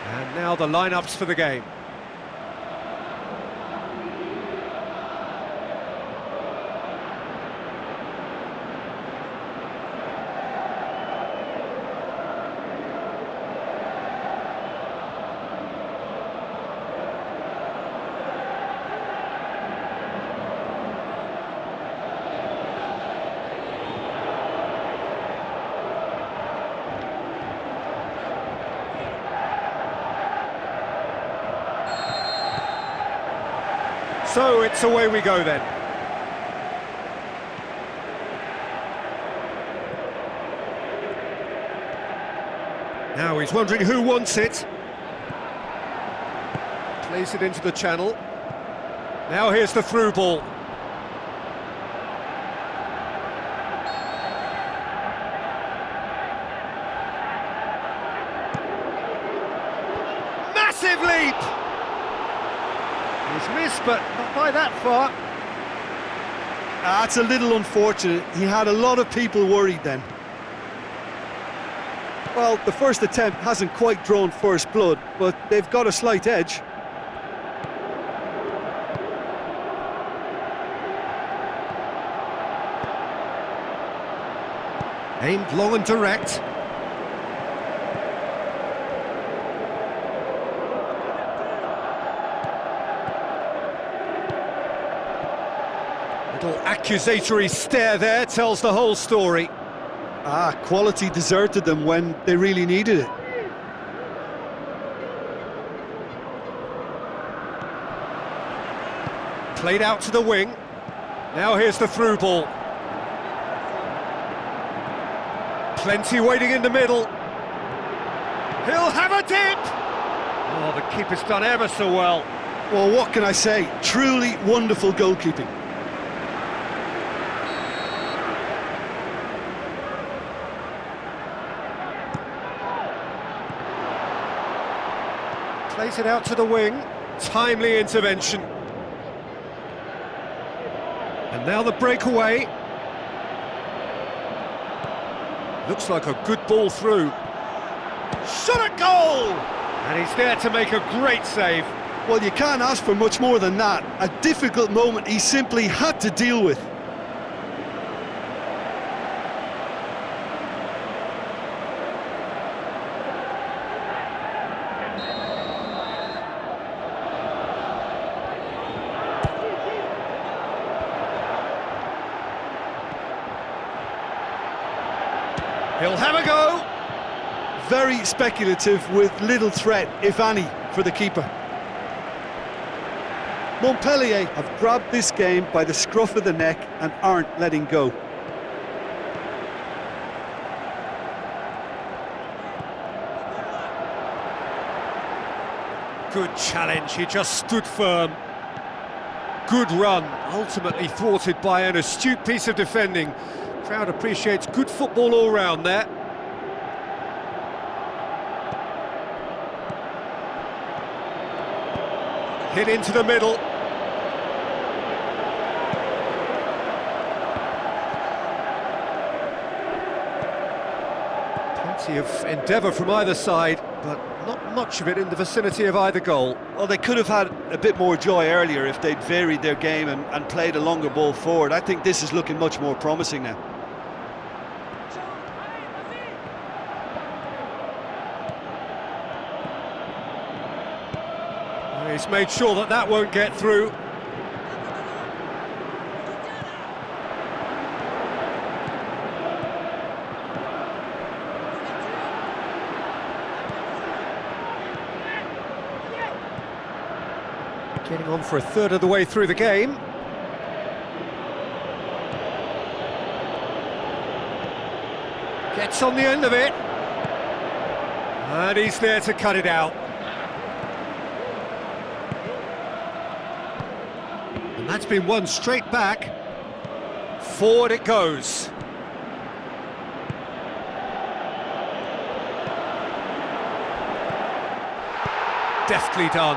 And now the lineups for the game. So it's away we go then. Now he's wondering who wants it. Plays it into the channel. Now here's the through ball. Massive leap! He's missed, but not by that far. That's a little unfortunate. He had a lot of people worried then. Well, the first attempt hasn't quite drawn first blood, but they've got a slight edge. Aimed long and direct. Little accusatory stare there tells the whole story. Quality deserted them when they really needed it. Played out to the wing. Now here's the through ball. Plenty waiting in the middle. He'll have a dip! Oh, the keeper's done ever so well. Well, what can I say? Truly wonderful goalkeeping. Plays it out to the wing. Timely intervention. And now the breakaway. Looks like a good ball through. Shot at goal! And he's there to make a great save. Well, you can't ask for much more than that. A difficult moment he simply had to deal with. He'll have a go. Very speculative with little threat, if any, for the keeper. Montpellier have grabbed this game by the scruff of the neck and aren't letting go. Good challenge, he just stood firm. Good run, ultimately thwarted by an astute piece of defending. Crowd appreciates good football all round there. Hit into the middle. Plenty of endeavour from either side, but not much of it in the vicinity of either goal. Well, they could have had a bit more joy earlier if they'd varied their game and played a longer ball forward. I think this is looking much more promising now. He's made sure that that won't get through. Getting on for a third of the way through the game. Gets on the end of it. And he's there to cut it out. And that's been won straight back. Forward it goes. Deftly done.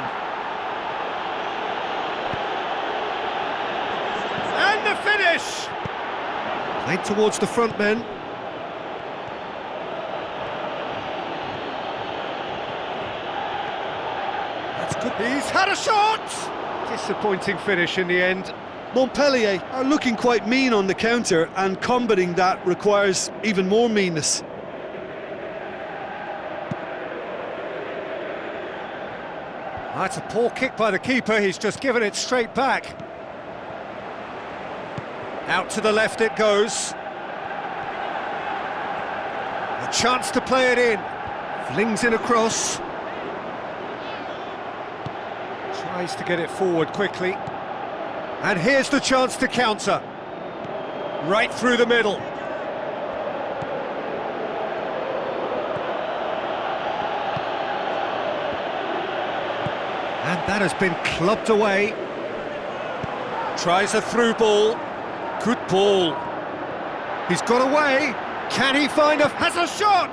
And the finish! Played towards the front men. That's good. He's had a shot! Disappointing finish in the end. Montpellier are looking quite mean on the counter, and combating that requires even more meanness. That's a poor kick by the keeper, he's just given it straight back. Out to the left it goes. A chance to play it in. Flings in across. Tries to get it forward quickly. And here's the chance to counter. Right through the middle. And that has been clubbed away. Tries a through ball. Good ball. He's got away. Can he find has a shot?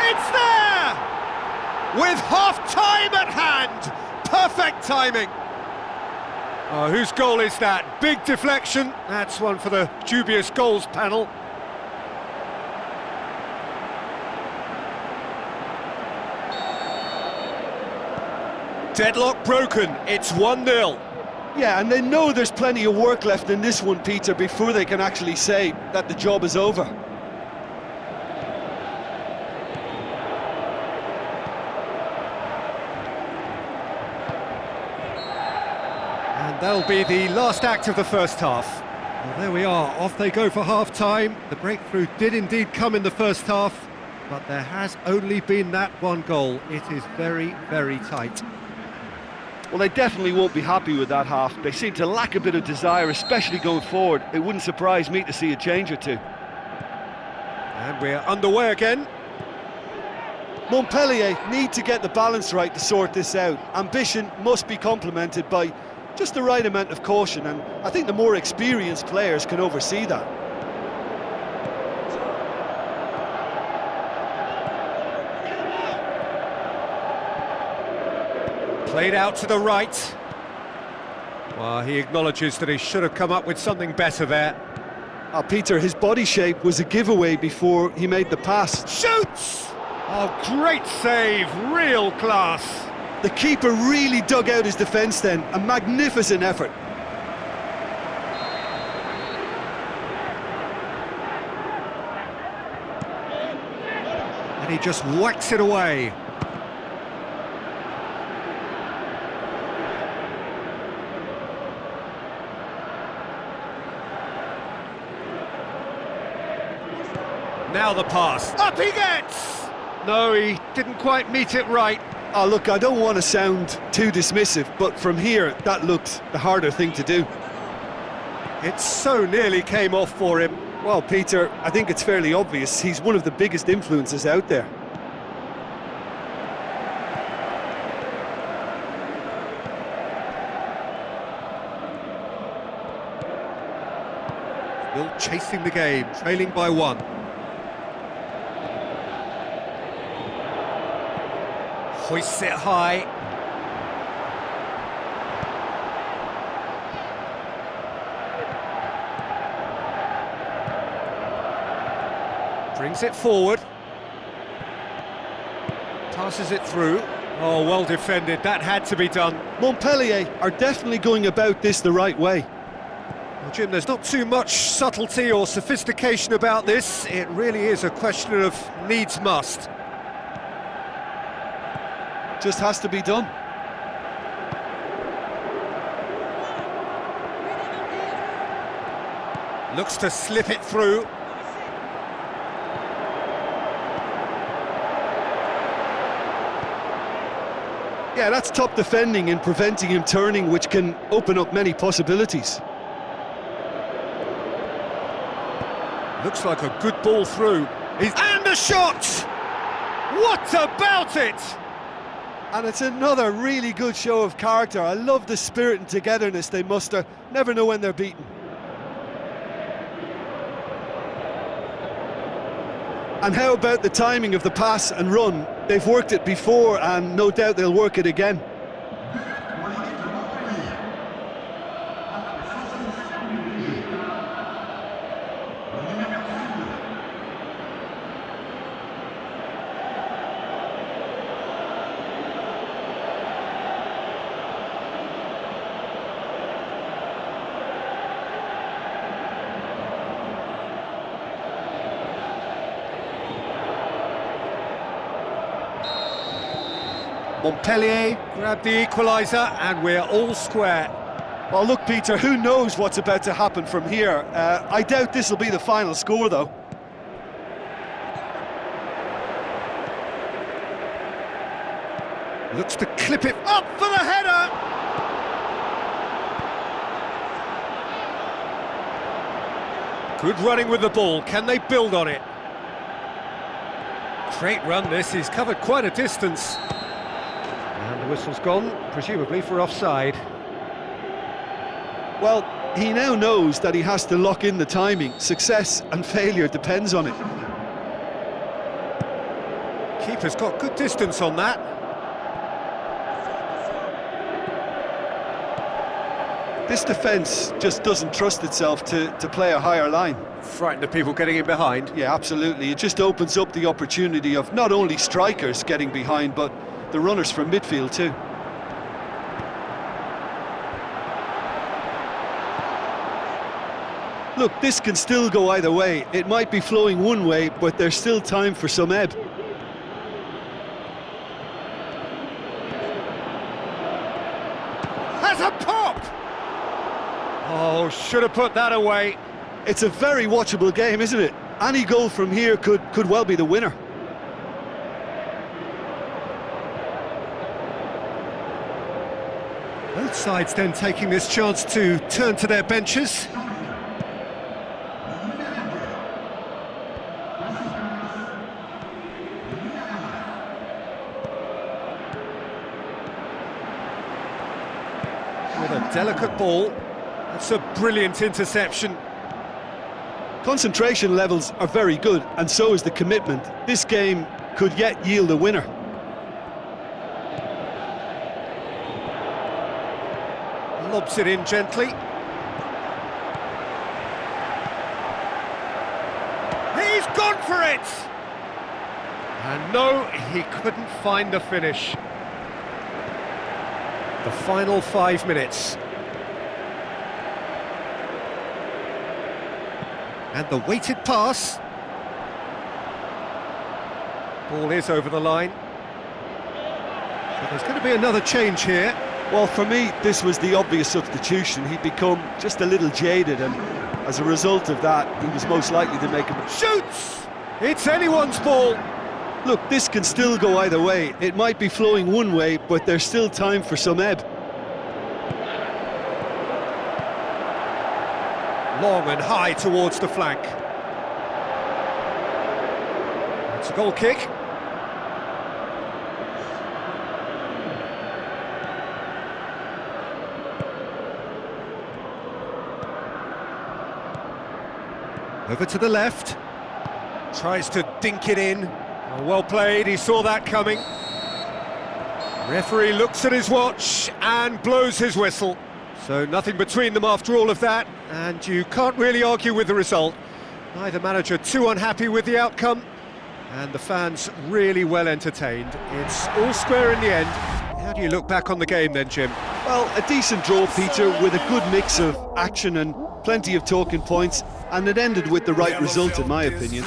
It's there! With half-time at hand. Perfect timing. Oh, whose goal is that? Big deflection. That's one for the dubious goals panel. Deadlock broken, it's 1-0. Yeah, and they know there's plenty of work left in this one, Peter, before they can actually say that the job is over. And that'll be the last act of the first half. Well, there we are, off they go for half-time. The breakthrough did indeed come in the first half, but there has only been that one goal. It is very, very tight. Well, they definitely won't be happy with that half. They seem to lack a bit of desire, especially going forward. It wouldn't surprise me to see a change or two. And we're underway again. Montpellier need to get the balance right to sort this out. Ambition must be complemented by just the right amount of caution, and I think the more experienced players can oversee that. Played out to the right. Well, he acknowledges that he should have come up with something better there. Peter, his body shape was a giveaway before he made the pass. Shoots! Oh, great save, real class. The keeper really dug out his defence then, a magnificent effort. And he just whacks it away. Now the pass. Up he gets! No, he didn't quite meet it right. Oh, look, I don't want to sound too dismissive, but from here, that looked the harder thing to do. It so nearly came off for him. Well, Peter, I think it's fairly obvious. He's one of the biggest influences out there. Still chasing the game, trailing by 1. Hoists it high. Brings it forward. Passes it through. Oh, well defended. That had to be done. Montpellier are definitely going about this the right way. Well, Jim, there's not too much subtlety or sophistication about this. It really is a question of needs must. Just has to be done. Looks to slip it through. Yeah, that's top defending and preventing him turning, which can open up many possibilities. Looks like a good ball through. And the shot! What about it? And it's another really good show of character. I love the spirit and togetherness they muster. Never know when they're beaten. And how about the timing of the pass and run? They've worked it before, and no doubt they'll work it again. Montpellier grab the equaliser, and we're all square. Well, look, Peter, who knows what's about to happen from here? I doubt this will be the final score, though. Looks to clip it up for the header! Good running with the ball. Can they build on it? Great run this. He's covered quite a distance. And the whistle's gone, presumably for offside. Well, he now knows that he has to lock in the timing. Success and failure depends on it. Keeper's got good distance on that. This defence just doesn't trust itself to play a higher line. Frightened of people getting in behind. Yeah, absolutely. It just opens up the opportunity of not only strikers getting behind, but the runners from midfield too. Look, this can still go either way. It might be flowing one way, but there's still time for some ebb. Has a pop! Oh, should have put that away. It's a very watchable game, isn't it? Any goal from here could well be the winner. Both sides then taking this chance to turn to their benches. With a delicate ball. That's a brilliant interception. Concentration levels are very good, and so is the commitment. This game could yet yield a winner. Lobs it in gently. He's gone for it! And no, he couldn't find the finish. The final 5 minutes. And the weighted pass. Ball is over the line. So there's going to be another change here. Well, for me, this was the obvious substitution. He'd become just a little jaded, and as a result of that, he was most likely to make a... Shoots! It's anyone's ball. Look, this can still go either way. It might be flowing one way, but there's still time for some ebb. Long and high towards the flank. It's a goal kick. Over to the left. Tries to dink it in. Oh, well played, he saw that coming. Referee looks at his watch and blows his whistle. So nothing between them after all of that, and you can't really argue with the result. Neither manager too unhappy with the outcome, and the fans really well entertained. It's all square in the end. How do you look back on the game then, Jim? Well, a decent draw, Peter, with a good mix of action and plenty of talking points, and it ended with the right result, in my opinion.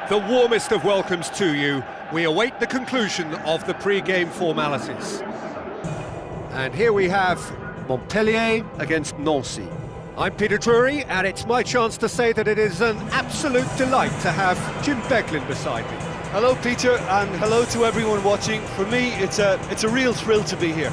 the warmest of welcomes to you. We await the conclusion of the pre-game formalities. And here we have Montpellier against Nancy. I'm Peter Drury, and it's my chance to say that it is an absolute delight to have Jim Beglin beside me. Hello, Peter, and hello to everyone watching. For me, it's a real thrill to be here.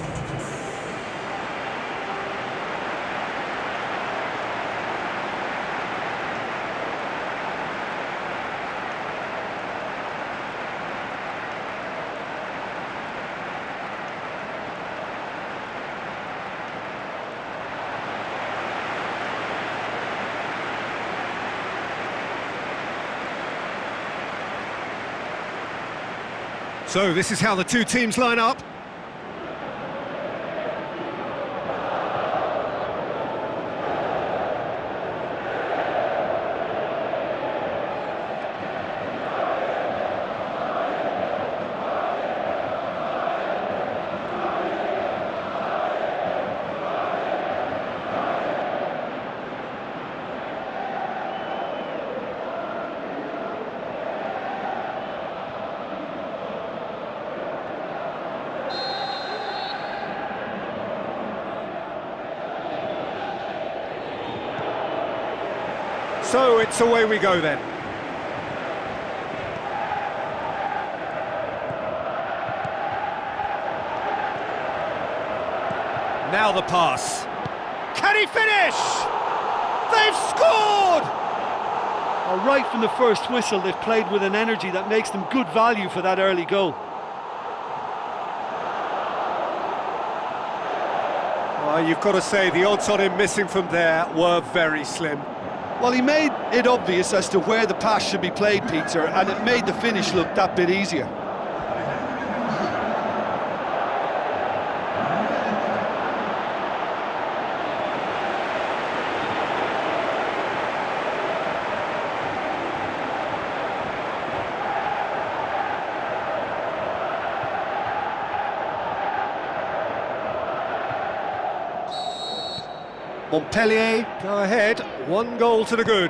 So this is how the two teams line up. So it's away we go then. Now the pass. Can he finish? They've scored! Right from the first whistle, they've played with an energy that makes them good value for that early goal. Well, you've got to say the odds on him missing from there were very slim. Well, he made it obvious as to where the pass should be played, Peter, and it made the finish look that bit easier. Montpellier go ahead, 1 goal to the good.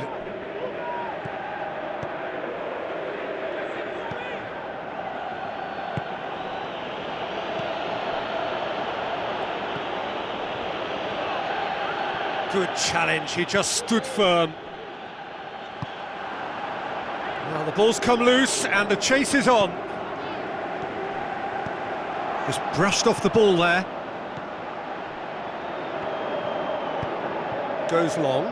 Good challenge, he just stood firm. Now the ball's come loose and the chase is on. Just brushed off the ball there. Goes long.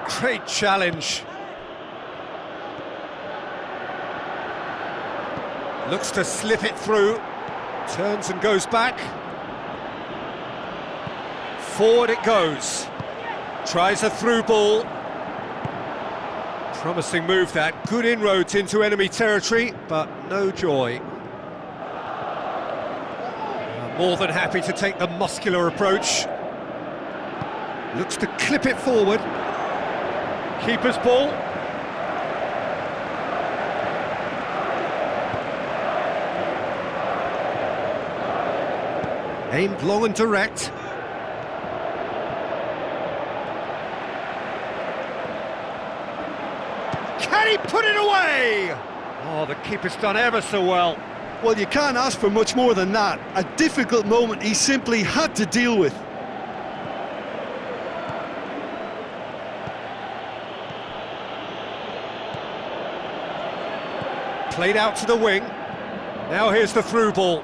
Great challenge. Looks to slip it through. Turns and goes back. Forward it goes. Tries a through ball. Promising move that, good inroads into enemy territory, but no joy. More than happy to take the muscular approach. Looks to clip it forward. Keeper's ball. Aimed long and direct. Can he put it away? Oh, the keeper's done ever so well. Well, you can't ask for much more than that. A difficult moment he simply had to deal with. Played out to the wing. Now here's the through ball.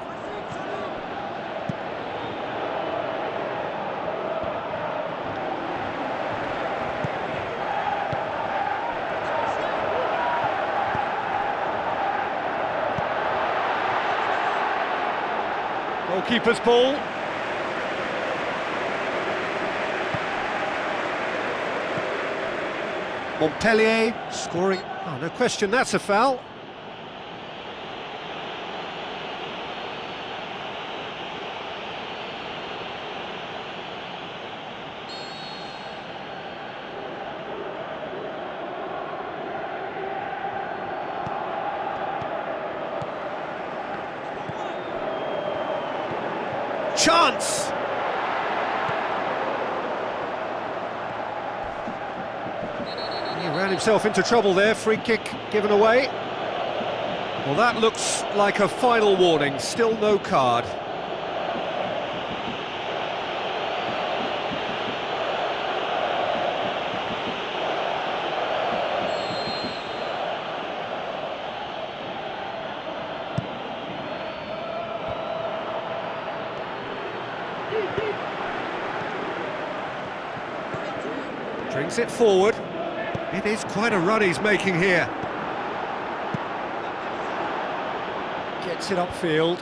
Goalkeeper's ball. Montpellier scoring. Oh, no question, that's a foul. chance! He ran himself into trouble there, free kick given away. Well, that looks like a final warning, still no card. Brings it forward. It is quite a run he's making here. Gets it upfield.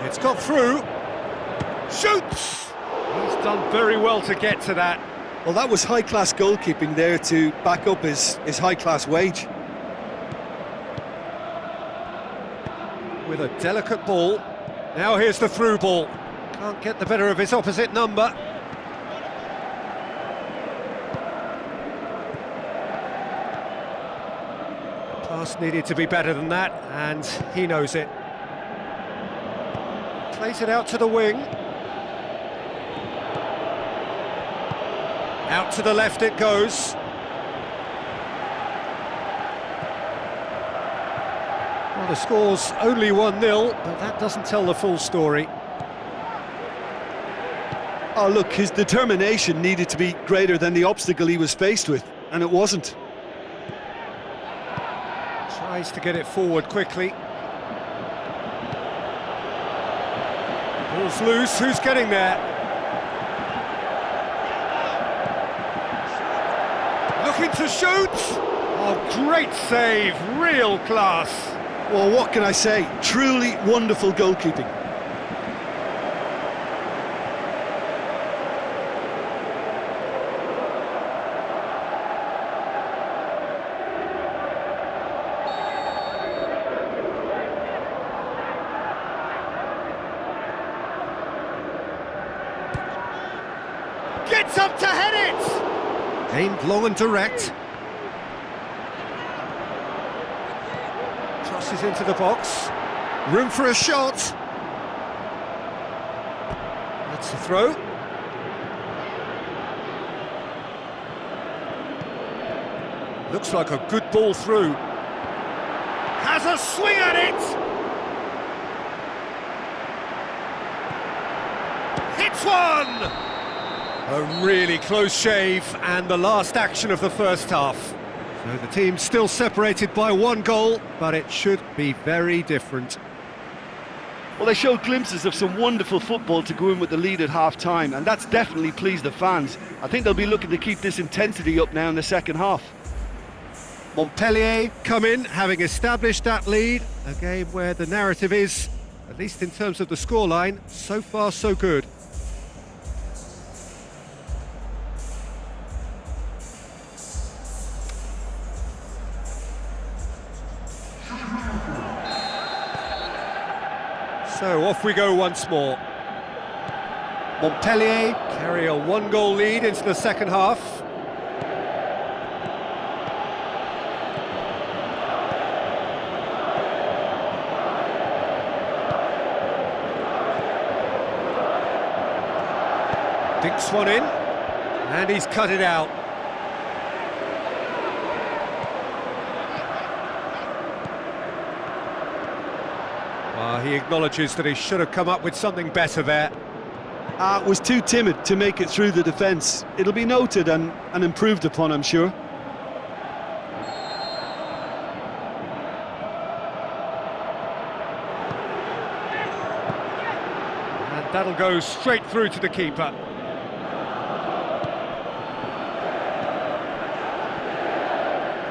It's got through. Shoots! He's done very well to get to that. Well, that was high-class goalkeeping there to back up his high-class wage. With a delicate ball. Now here's the through ball. Can't get the better of his opposite number. Pass needed to be better than that, and he knows it. Plays it out to the wing. Out to the left it goes. Well, the score's only 1-0, but that doesn't tell the full story. Oh, look, his determination needed to be greater than the obstacle he was faced with, and it wasn't. Tries to get it forward quickly. Ball's loose, who's getting there? Looking to shoot! Oh, great save, real class. Well, what can I say? Truly wonderful goalkeeping. Gets up to head it! Aimed long and direct. Crosses into the box. Room for a shot. That's the throw. Looks like a good ball through. Has a swing at it! Hits one! A really close shave, and the last action of the first half. So the team's still separated by 1 goal, but it should be very different. Well, they showed glimpses of some wonderful football to go in with the lead at half-time, and that's definitely pleased the fans. I think they'll be looking to keep this intensity up now in the second half. Montpellier come in, having established that lead. A game where the narrative is, at least in terms of the scoreline, so far so good. So off we go once more. Montpellier carry a 1-goal lead into the second half. Dinks one in, and he's cut it out. He acknowledges that he should have come up with something better there. Was too timid to make it through the defence. It'll be noted and improved upon, I'm sure. And that'll go straight through to the keeper.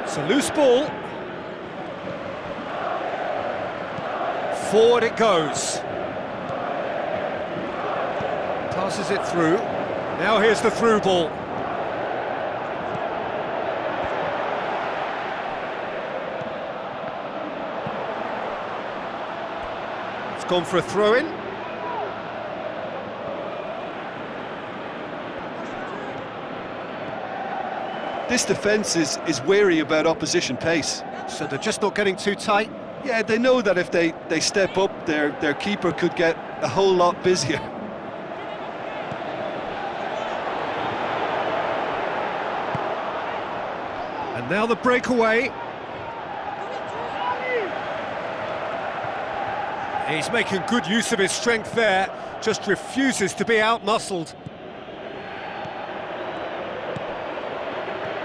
It's a loose ball. Forward it goes. Passes it through. Now here's the through ball. It's gone for a throw-in. This defence is wary about opposition pace. So they're just not getting too tight. Yeah, they know that if they step up, their keeper could get a whole lot busier. And now the breakaway. He's making good use of his strength there, just refuses to be outmuscled.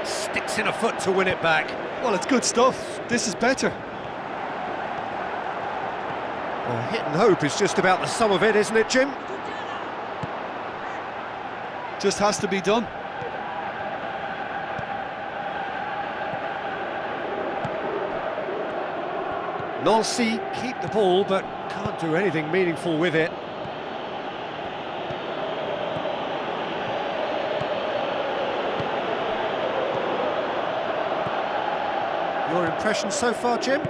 Sticks in a foot to win it back. Well, it's good stuff. This is better. Well, hit and hope is just about the sum of it, isn't it, Jim? Just has to be done. Nancy keep the ball, but can't do anything meaningful with it. Your impression so far, Jim?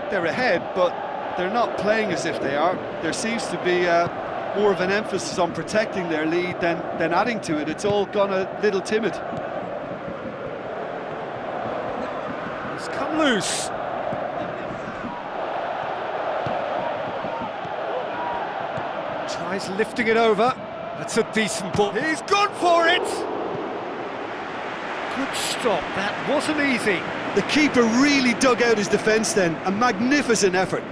They're ahead, but they're not playing as if they are. There seems to be more of an emphasis on protecting their lead than adding to it. It's all gone a little timid. It's come loose. Tries lifting it over. That's a decent ball. He's gone for it! Good stop. That wasn't easy. The keeper really dug out his defence then. A magnificent effort.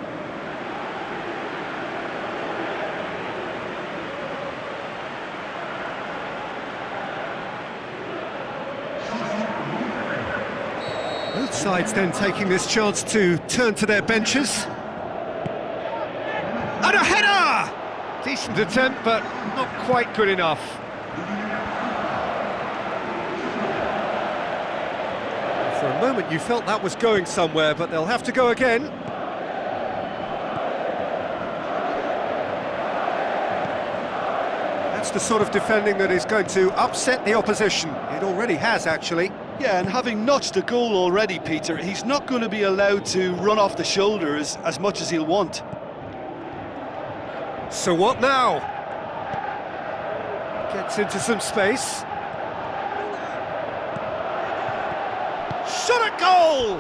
Both sides then taking this chance to turn to their benches. And a header! Decent attempt, but not quite good enough. For a moment you felt that was going somewhere, but they'll have to go again. That's the sort of defending that is going to upset the opposition. It already has, actually. Yeah, and having notched a goal already, Peter, he's not going to be allowed to run off the shoulder as much as he'll want. So what now? Gets into some space. Shot at goal!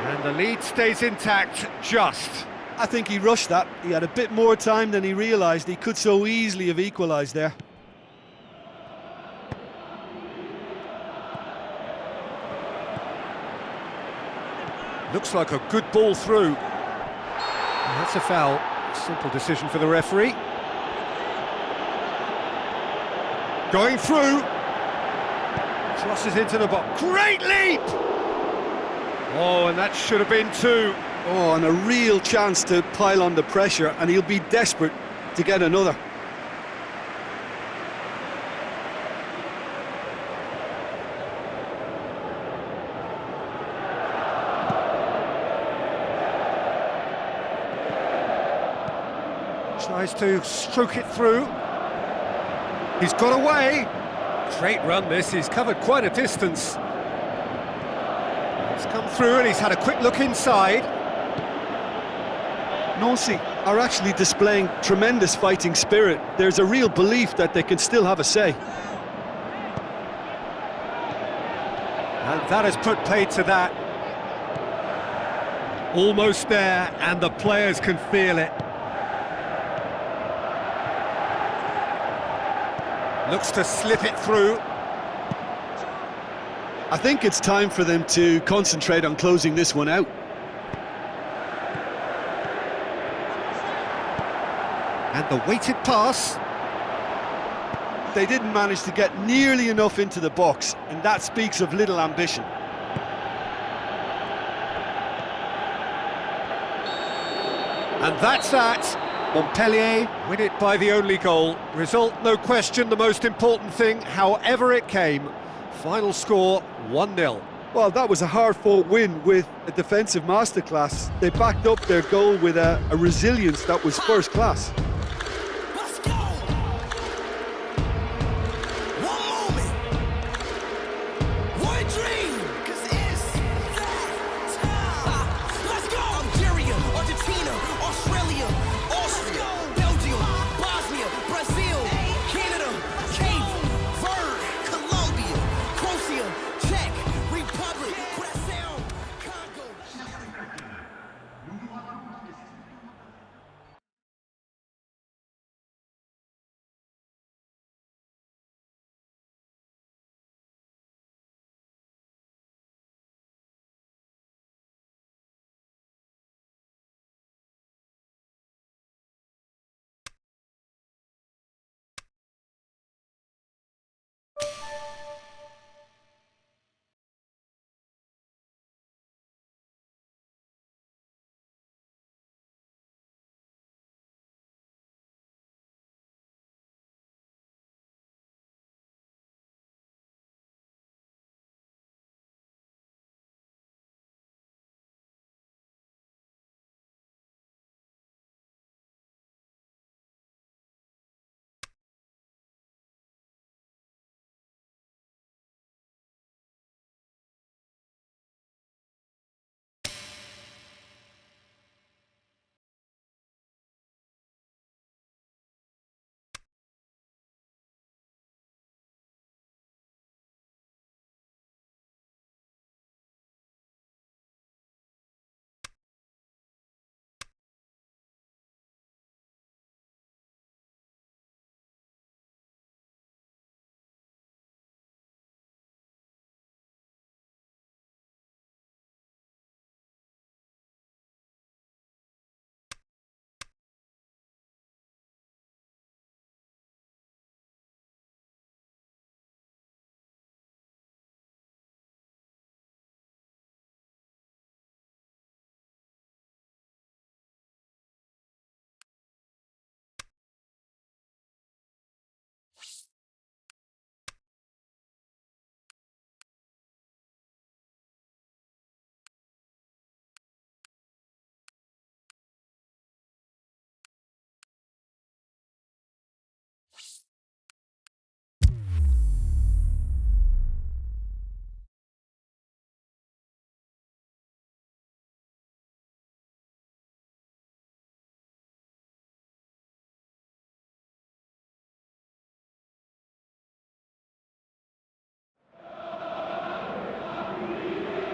And the lead stays intact, just. I think he rushed that. He had a bit more time than he realised. He could so easily have equalised there. Looks like a good ball through. And that's a foul. Simple decision for the referee. Going through. Crosses into the box. Great leap! Oh, and that should have been two. Oh, and a real chance to pile on the pressure, and he'll be desperate to get another. Tries to stroke it through. He's got away. Great run this, he's covered quite a distance. He's come through and he's had a quick look inside. Nancy are actually displaying tremendous fighting spirit. There's a real belief that they can still have a say. And that has put paid to that. Almost there, and the players can feel it. Looks to slip it through. I think it's time for them to concentrate on closing this one out. And the weighted pass. They didn't manage to get nearly enough into the box, and that speaks of little ambition. And that's that. Montpellier win it by the only goal. Result, no question, the most important thing, however it came. Final score, 1-0. Well, that was a hard-fought win with a defensive masterclass. They backed up their goal with a resilience that was first class. Let's go! One moment, one dream, 'cause it's that time. Let's go! Algeria, Argentina, Australia, Austria, Belgium, Bosnia, Brazil, Canada, Cape Verde, Colombia, Croatia, Czech Republic, Curacao, Congo.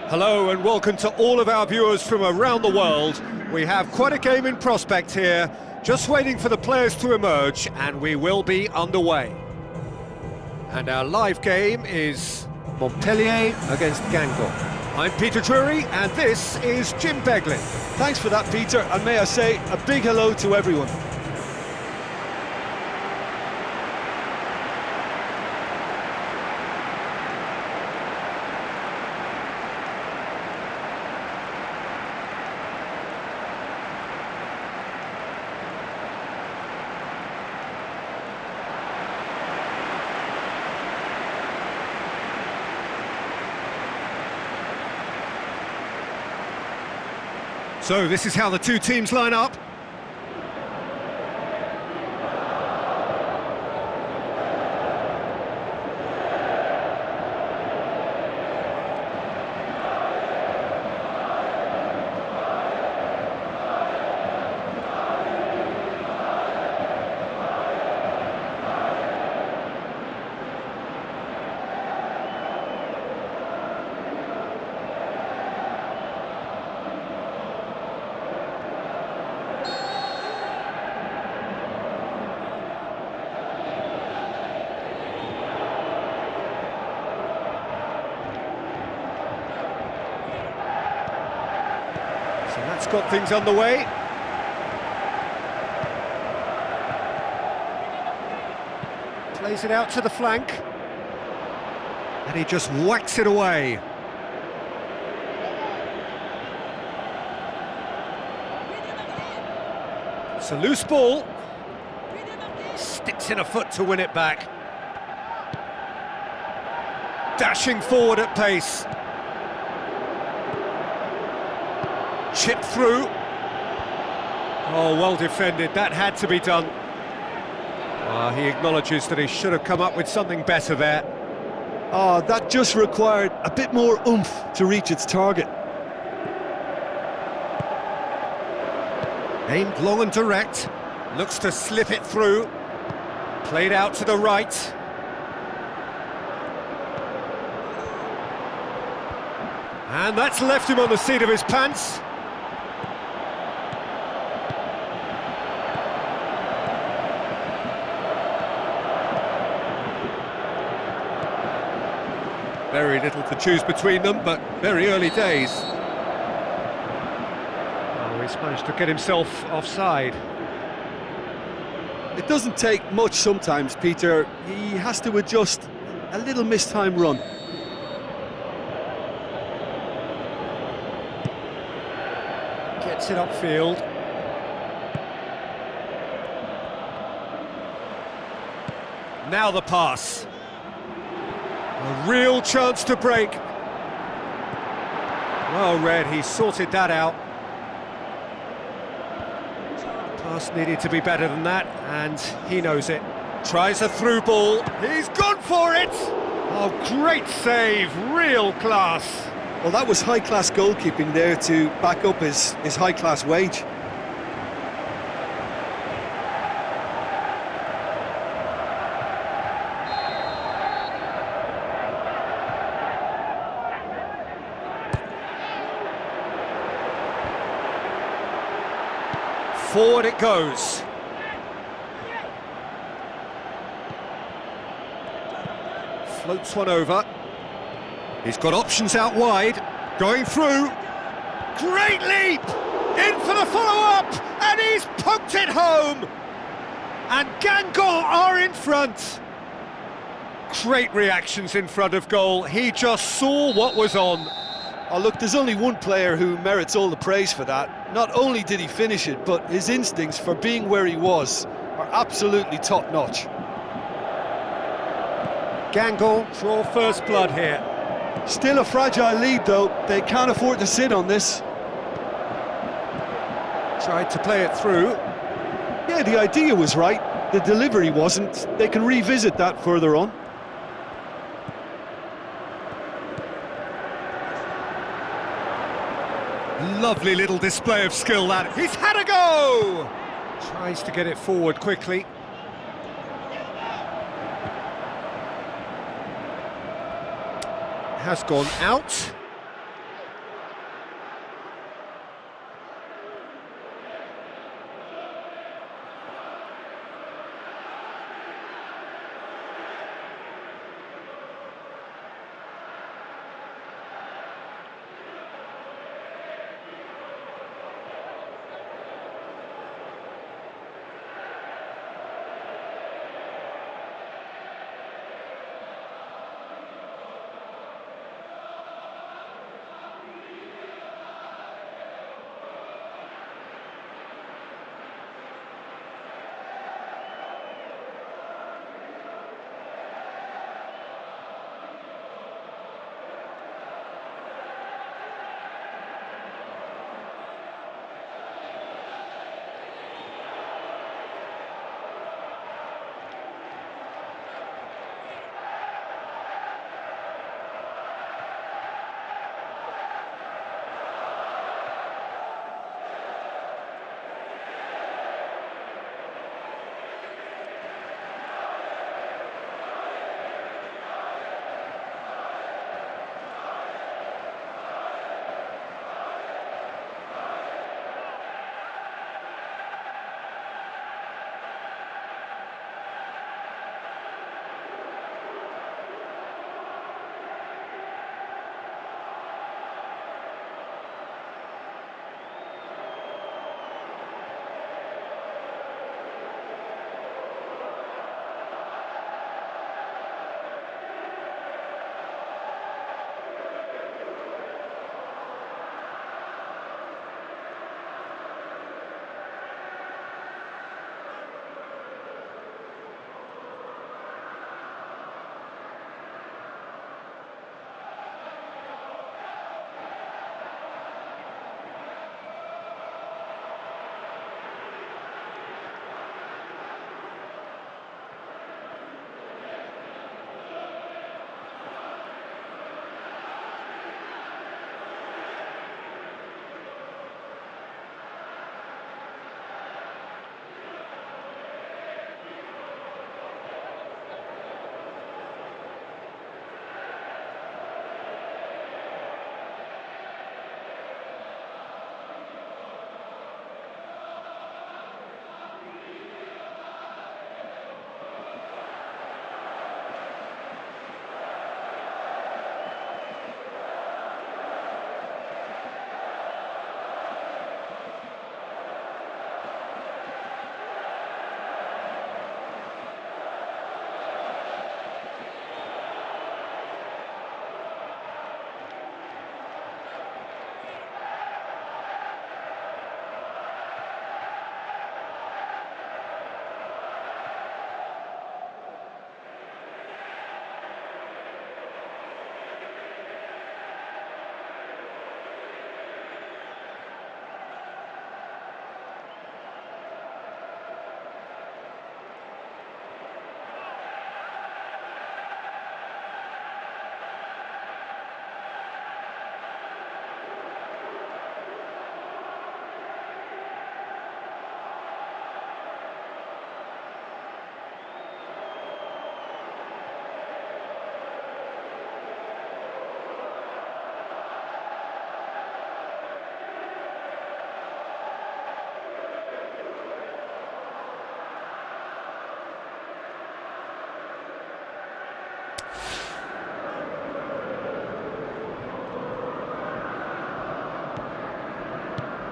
Hello and welcome to all of our viewers from around the world. We have quite a game in prospect here, just waiting for the players to emerge, and we will be underway. And our live game is Montpellier against Guingamp. I'm Peter Drury, and this is Jim Beglin. Thanks for that, Peter, and may I say a big hello to everyone. So this is how the two teams line up. So that's got things underway. Plays it out to the flank. And he just whacks it away. It's a loose ball. Sticks in a foot to win it back. Dashing forward at pace. Chipped through. Oh, well defended. That had to be done. He acknowledges that he should have come up with something better there. Oh, that just required a bit more oomph to reach its target. Aimed long and direct. Looks to slip it through. Played out to the right. And that's left him on the seat of his pants. Very little to choose between them, but very early days. Oh, he's managed to get himself offside. It doesn't take much sometimes, Peter. He has to adjust a little mistimed run. Gets it upfield. Now the pass. A real chance to break. Well read, he sorted that out. Pass needed to be better than that, and he knows it. Tries a through ball. He's gone for it! Oh, great save, real class. Well, that was high-class goalkeeping there to back up his high-class wage. Forward it goes. Floats one over. He's got options out wide. Going through. Great leap! In for the follow-up! And he's poked it home! And Guingamp are in front. Great reactions in front of goal. He just saw what was on. Oh, look, there's only one player who merits all the praise for that. Not only did he finish it, but his instincts for being where he was are absolutely top-notch. Guingamp draw first blood here. Still a fragile lead, though. They can't afford to sit on this. Tried to play it through. Yeah, the idea was right. The delivery wasn't. They can revisit that further on. Lovely little display of skill that. He's had a go! Tries to get it forward quickly. Has gone out.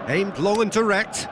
Aimed long and direct.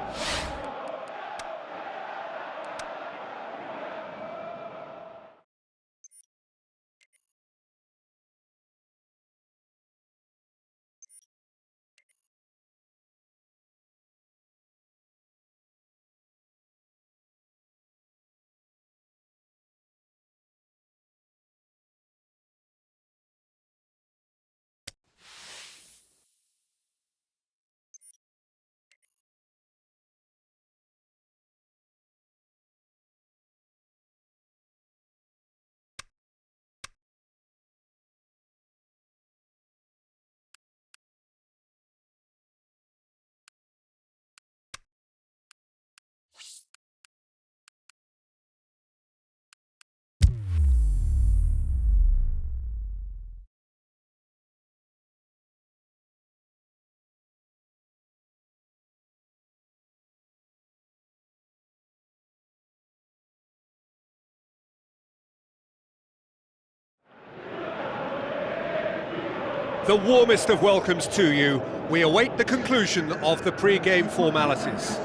The warmest of welcomes to you. We await the conclusion of the pre-game formalities.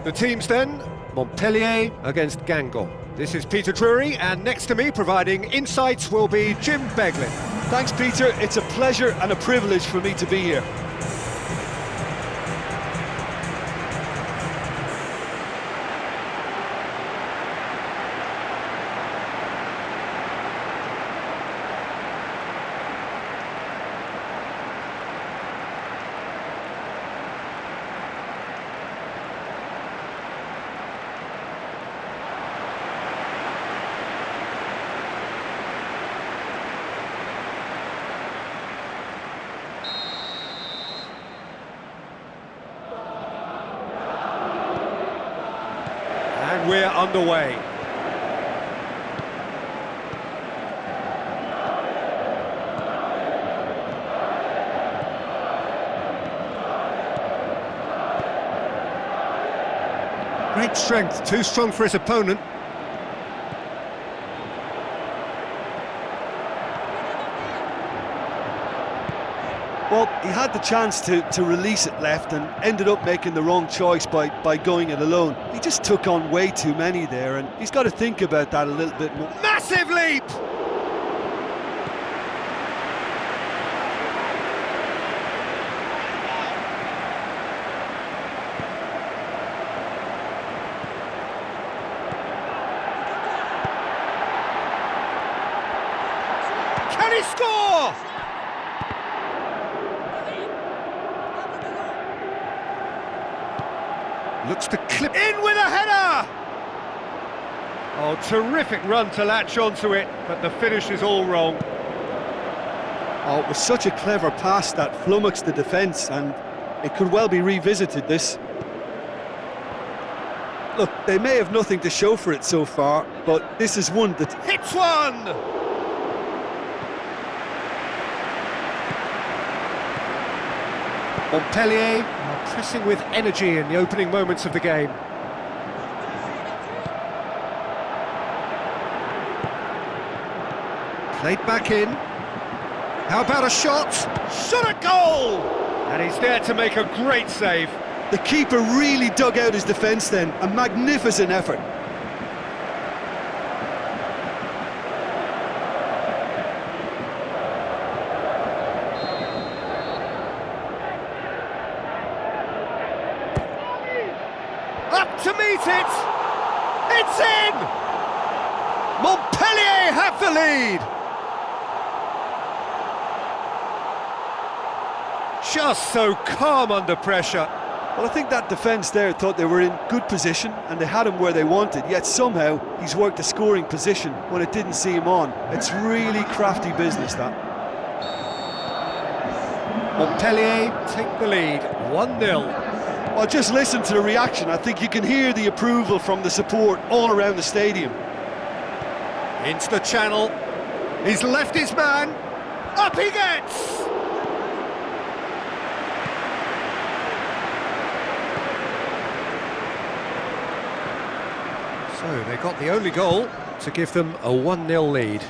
The teams then, Montpellier against Guingamp. This is Peter Drury, and next to me providing insights will be Jim Beglin. Thanks, Peter. It's a pleasure and a privilege for me to be here. And we're underway. Great strength, too strong for his opponent. Well, he had the chance to release it left and ended up making the wrong choice by going it alone. He just took on way too many there, and he's got to think about that a little bit more. Massive leap! Can he score? Looks to clip in with a header! Oh, terrific run to latch onto it, but the finish is all wrong. Oh, it was such a clever pass that flummoxed the defence, and it could well be revisited, this. Look, they may have nothing to show for it so far, but this is one that... Hits one! Montpellier are pressing with energy in the opening moments of the game. Played back in. How about a shot? Shot a goal! And he's there to make a great save. The keeper really dug out his defence then. A magnificent effort. Up to meet it! It's in! Montpellier have the lead! Just so calm under pressure. Well, I think that defence there thought they were in good position and they had him where they wanted, yet somehow he's worked a scoring position when it didn't see him on. It's really crafty business, that. Montpellier take the lead, 1-0. Well, just listen to the reaction. I think you can hear the approval from the support all around the stadium. Into the channel. He's left his man. Up he gets! So they got the only goal to give them a 1-0 lead.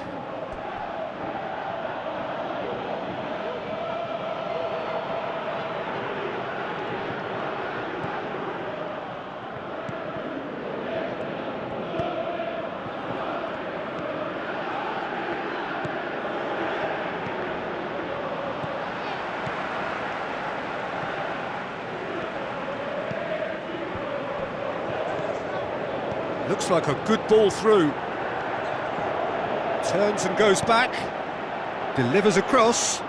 Looks like a good ball through. Turns and goes back. Delivers across.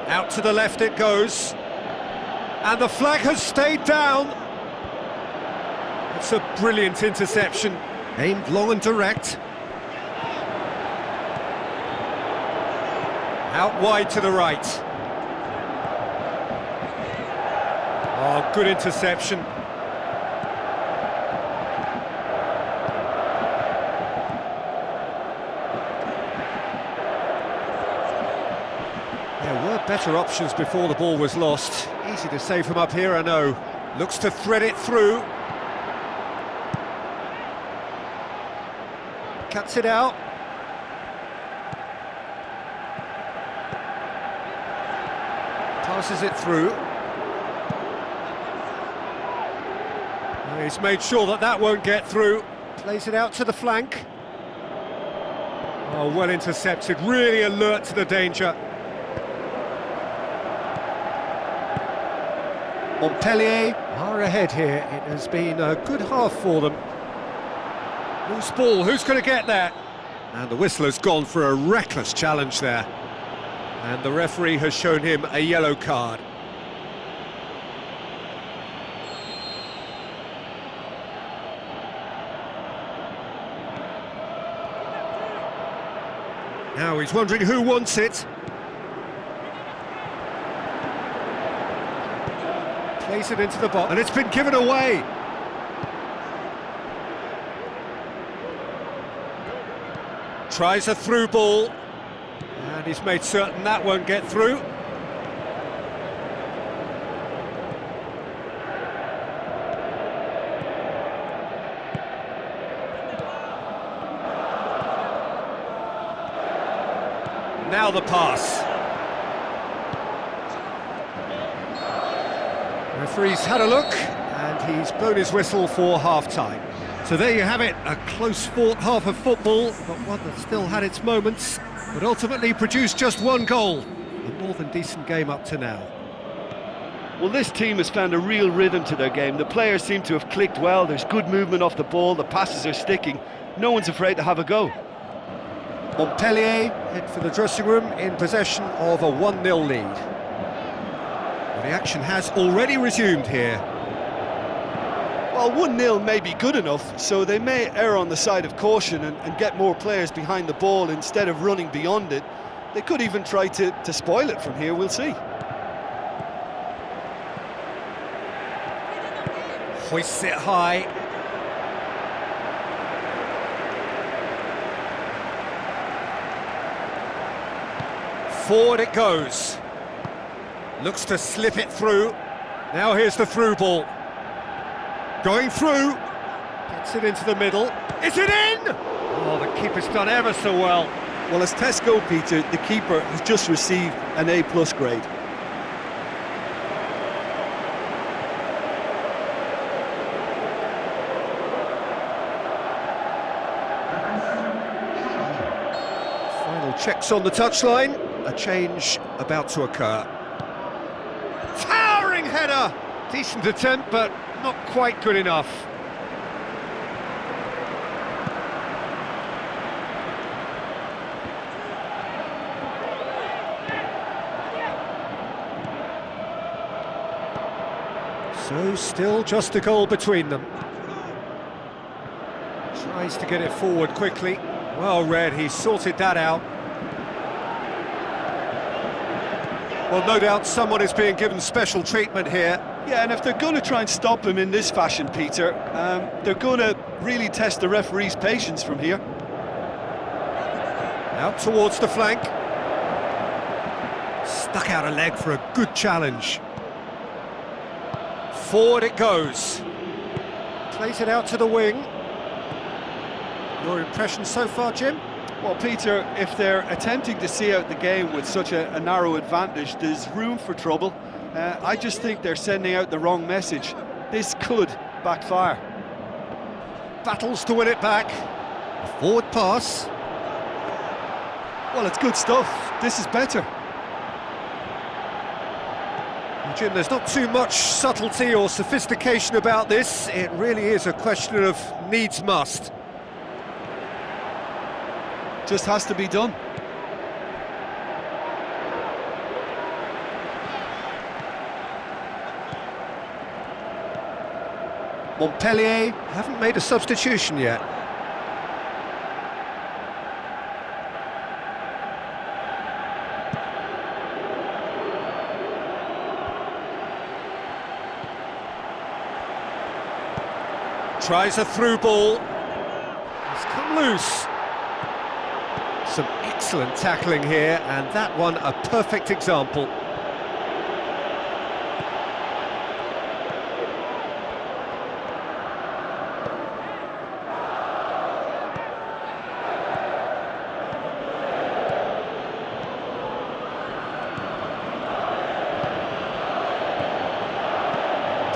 Out to the left it goes. And the flag has stayed down. It's a brilliant interception. Aimed long and direct. Out wide to the right. Oh, good interception. There were better options before the ball was lost. Easy to save from up here, I know. Looks to thread it through. Cuts it out. Passes it through. He's made sure that that won't get through. Plays it out to the flank. Oh, well intercepted, really alert to the danger. Montpellier are ahead here. It has been a good half for them. Loose ball, who's going to get that? And the whistler's gone for a reckless challenge there. And the referee has shown him a yellow card. Now he's wondering who wants it. Plays it into the box, and it's been given away. Tries a through ball, and he's made certain that won't get through. Now the pass. Referee's had a look, and he's blown his whistle for half-time. So there you have it, a close-fought half of football, but one that still had its moments, but ultimately produced just one goal. A more than decent game up to now. Well, this team has found a real rhythm to their game. The players seem to have clicked well. There's good movement off the ball, the passes are sticking. No one's afraid to have a go. Montpellier head for the dressing room in possession of a 1-0 lead. The action has already resumed here. Well, 1-0 may be good enough, so they may err on the side of caution and get more players behind the ball instead of running beyond it. They could even try to spoil it from here, we'll see. Hoists it high. Forward it goes. Looks to slip it through. Now here's the through ball. Going through. Gets it into the middle. Is it in? Oh, the keeper's done ever so well. Well, as tests go, Peter, the keeper has just received an A+ grade. Final checks on the touchline. A change about to occur. Towering header! Decent attempt, but not quite good enough. So still just a goal between them. Tries to get it forward quickly. Well read, he sorted that out. Well, no doubt someone is being given special treatment here. Yeah, and if they're going to try and stop him in this fashion, Peter, they're going to really test the referee's patience from here. Out towards the flank. Stuck out a leg for a good challenge. Forward it goes. Plays it out to the wing. Your impression so far, Jim? Well, Peter, if they're attempting to see out the game with such a narrow advantage, there's room for trouble. I just think they're sending out the wrong message. This could backfire. Battles to win it back. Forward pass. Well, it's good stuff. This is better. Jim, there's not too much subtlety or sophistication about this. It really is a question of needs must. Just has to be done. Montpellier haven't made a substitution yet. Tries a through ball. It's come loose. Some excellent tackling here, and that one a perfect example.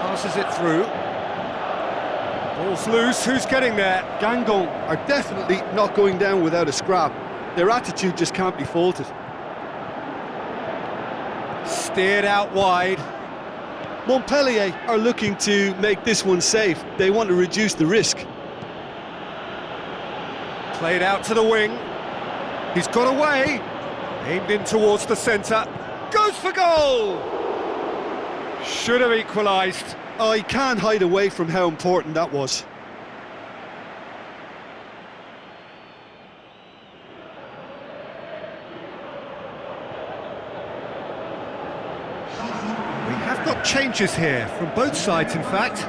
Passes it through. Ball's loose, who's getting there? Guingamp are definitely not going down without a scrap. Their attitude just can't be faulted. Steered out wide. Montpellier are looking to make this one safe. They want to reduce the risk. Played out to the wing. He's got away. Aimed in towards the centre. Goes for goal! Should have equalised. I can't hide away from how important that was. We have got changes here, from both sides in fact.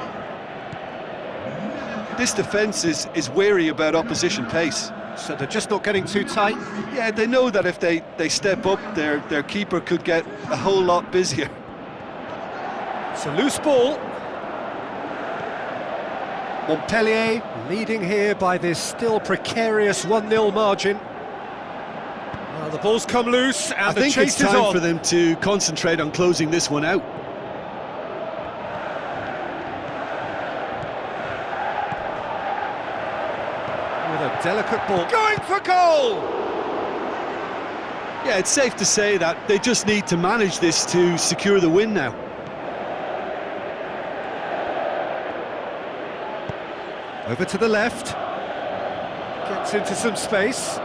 This defence is wary about opposition pace. So they're just not getting too tight. Yeah, they know that if they step up, their keeper could get a whole lot busier. It's a loose ball. Montpellier leading here by this still precarious 1-0 margin. Well, the ball's come loose and the I think chase it's is time on. for them to concentrate on closing this one out. With a delicate ball, going for goal! Yeah, it's safe to say that they just need to manage this to secure the win now. Over to the left. Gets into some space.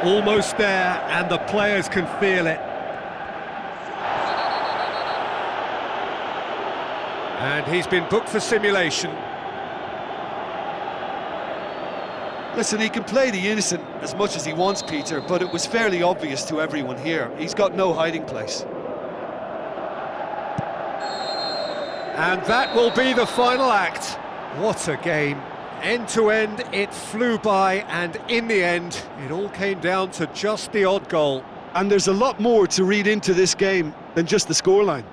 Almost there, and the players can feel it. And he's been booked for simulation. Listen, he can play the innocent as much as he wants, Peter, but it was fairly obvious to everyone here. He's got no hiding place. And that will be the final act. What a game. End to end, it flew by, and in the end, it all came down to just the odd goal. And there's a lot more to read into this game than just the scoreline.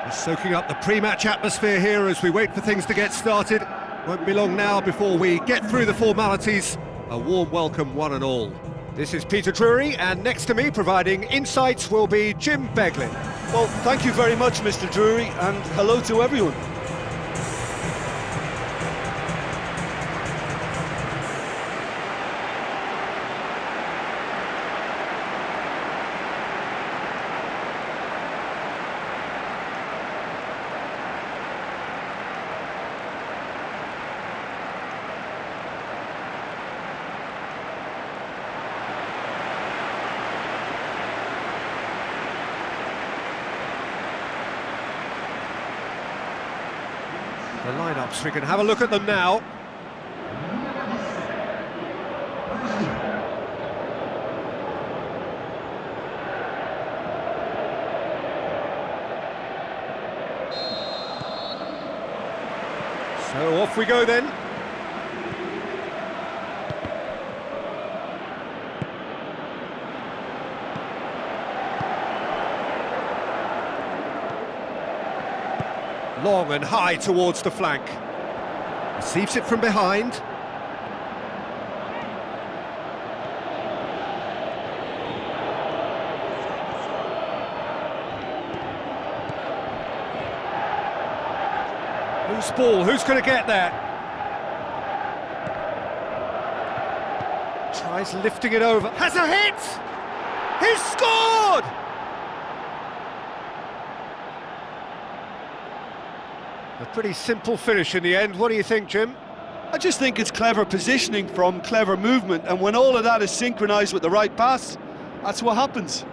Just soaking up the pre-match atmosphere here as we wait for things to get started. Won't be long now before we get through the formalities. A warm welcome, one and all. This is Peter Drury, and next to me, providing insights, will be Jim Beglin. Well, thank you very much, Mr. Drury, and hello to everyone. The lineups, we can have a look at them now. So off we go then. Long and high towards the flank. Receives it from behind. Loose ball, who's going to get there? Tries lifting it over. Has a hit! He's scored! A pretty simple finish in the end. What do you think, Jim? I just think it's clever positioning from clever movement, and when all of that is synchronised with the right pass, that's what happens.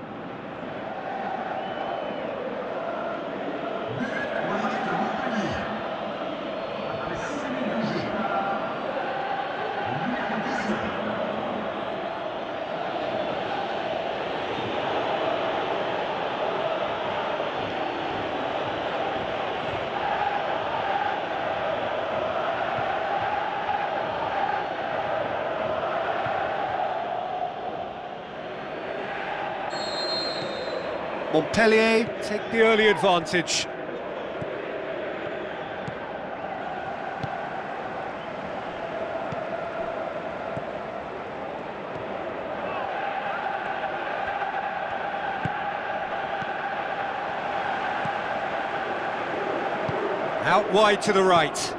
Montpellier take the early advantage. Out wide to the right.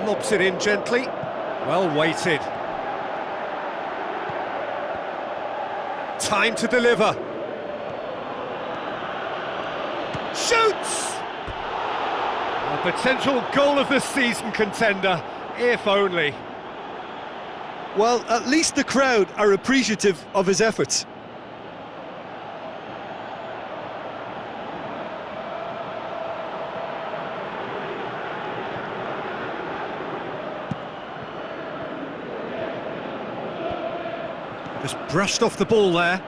Lobs it in gently. Well weighted. Time to deliver. Shoots! A potential goal of the season contender, if only. Well, at least the crowd are appreciative of his efforts. Just brushed off the ball there.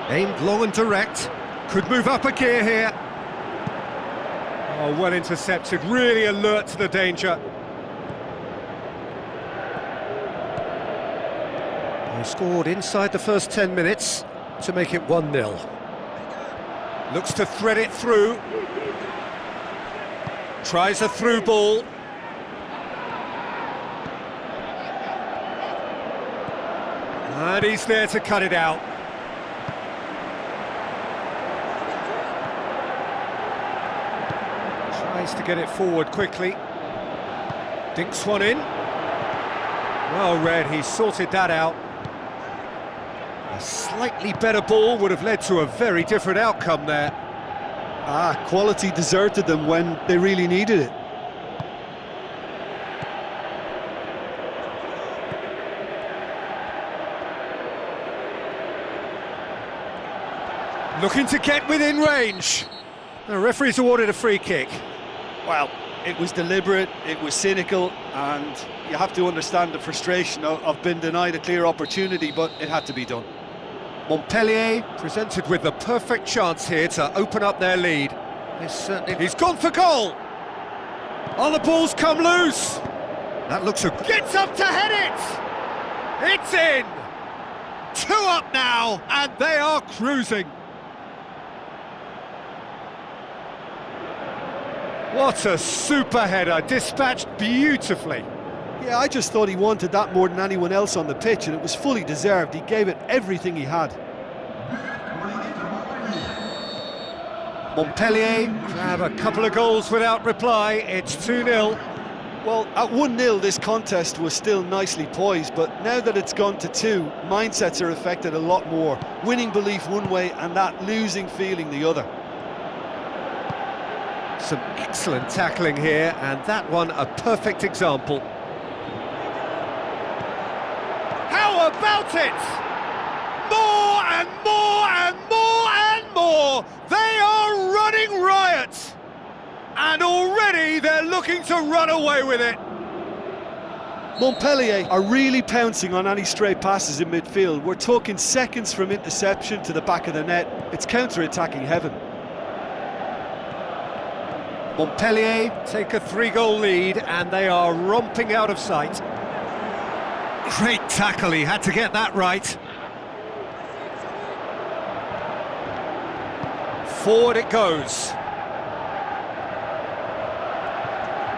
Aimed long and direct. Could move up a gear here. Oh, well intercepted, really alert to the danger. He scored inside the first 10 minutes to make it 1-0. Looks to thread it through. Tries a through ball. And he's there to cut it out. Tries to get it forward quickly. Dinks one in. Well read, he sorted that out. A slightly better ball would have led to a very different outcome there. Quality deserted them when they really needed it. Looking to get within range. The referee's awarded a free kick. Well, it was deliberate, it was cynical, and you have to understand the frustration of being denied a clear opportunity, but it had to be done. Montpellier presented with the perfect chance here to open up their lead. He's gone for goal! Oh, the ball's come loose! That looks a... Gets up to head it! It's in! 2 up now, and they are cruising. What a super header, dispatched beautifully. Yeah, I just thought he wanted that more than anyone else on the pitch, and it was fully deserved. He gave it everything he had. Montpellier grab a couple of goals without reply. It's 2-0. Well, at 1-0 this contest was still nicely poised, but now that it's gone to 2, mindsets are affected a lot more. Winning belief one way and that losing feeling the other. Some excellent tackling here, and that one a perfect example. How about it? More and more and more and more! They are running riot! And already they're looking to run away with it. Montpellier are really pouncing on any stray passes in midfield. We're talking seconds from interception to the back of the net. It's counter-attacking heaven. Montpellier take a 3-goal lead and they are romping out of sight. Great tackle, he had to get that right. Forward it goes.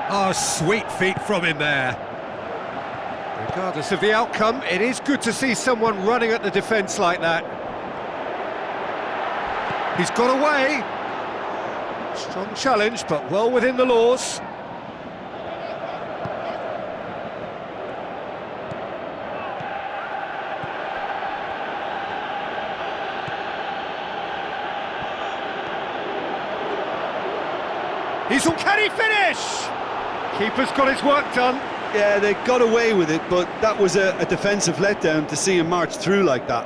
Oh, sweet feet from him there. Regardless of the outcome, it is good to see someone running at the defence like that. He's got away. Strong challenge, but well within the laws. He's on, can he finish? Keeper's got his work done. Yeah, they got away with it, but that was a defensive letdown to see him march through like that.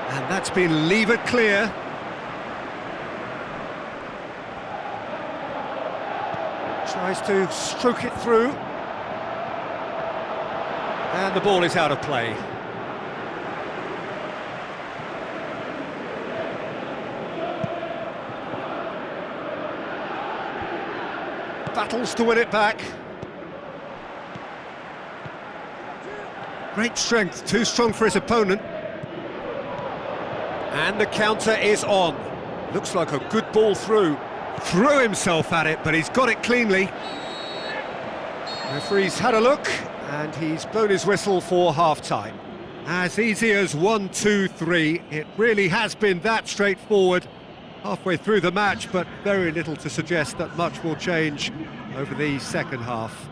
And that's been levered clear. Tries to stroke it through. And the ball is out of play. Battles to win it back. Great strength, too strong for his opponent. And the counter is on. Looks like a good ball through. Threw himself at it, but he's got it cleanly. Referee's had a look, and he's blown his whistle for half-time. As easy as 1, 2, 3. It really has been that straightforward halfway through the match, but very little to suggest that much will change over the second half.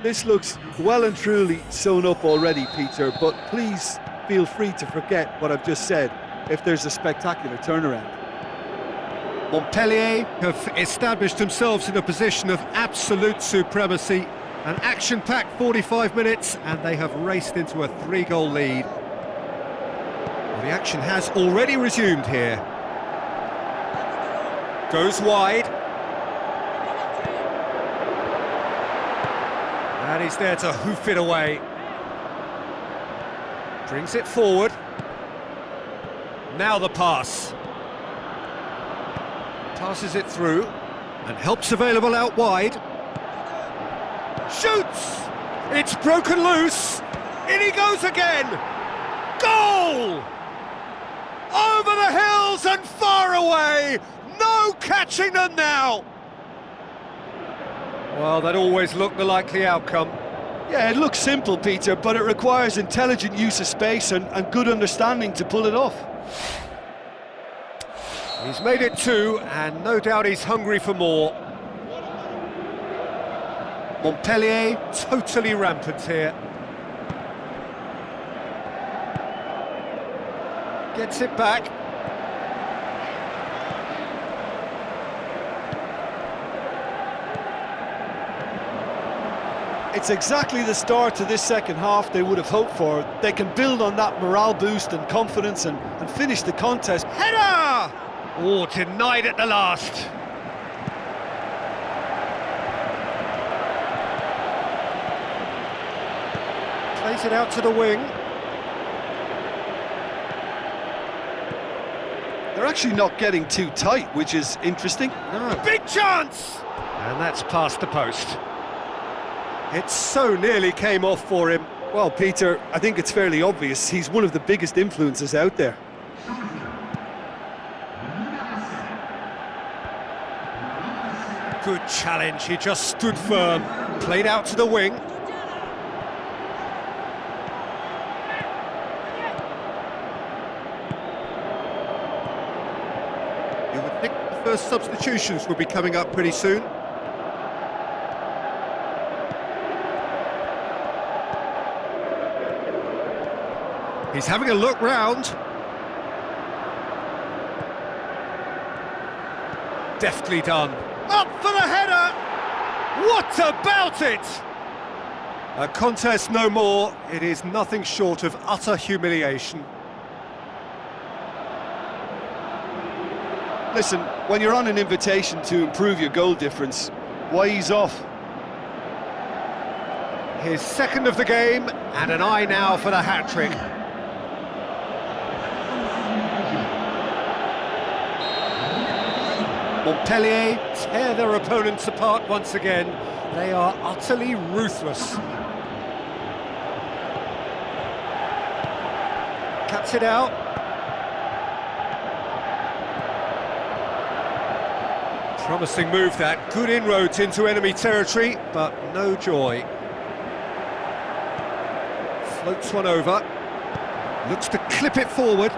This looks well and truly sewn up already, Peter, but please feel free to forget what I've just said if there's a spectacular turnaround. Montpellier have established themselves in a position of absolute supremacy. An action-packed 45 minutes, and they have raced into a 3-goal lead. Well, the action has already resumed here. Goes wide. And he's there to hoof it away. Brings it forward. Now the pass. Passes it through, and help's available out wide. Shoots! It's broken loose! In he goes again! Goal! Over the hills and far away! No catching them now! Well, that always looked the likely outcome. Yeah, it looks simple, Peter, but it requires intelligent use of space and good understanding to pull it off. He's made it 2, and no doubt he's hungry for more. Montpellier totally rampant here. Gets it back. It's exactly the start to this second half they would have hoped for. They can build on that morale boost and confidence and finish the contest. Header! Oh, denied at the last. Plays it out to the wing. They're actually not getting too tight, which is interesting. No. Big chance! And that's past the post. It so nearly came off for him. Well, Peter, I think it's fairly obvious. He's one of the biggest influences out there. Good challenge, he just stood firm. Played out to the wing. You would think the first substitutions would be coming up pretty soon. He's having a look round. Deftly done. Up for the header! What about it? A contest no more. It is nothing short of utter humiliation. Listen, when you're on an invitation to improve your goal difference, why ease off? His second of the game, and an eye now for the hat-trick. Montpellier tear their opponents apart once again. They are utterly ruthless. Cuts it out. Promising move that. Good inroads into enemy territory, but no joy. Floats one over. Looks to clip it forward.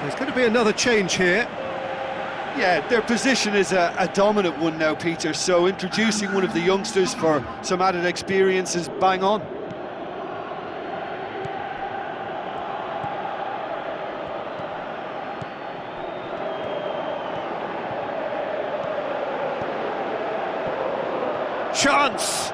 There's going to be another change here. Yeah, their position is a dominant one now, Peter, so introducing one of the youngsters for some added experience is bang on. Chance!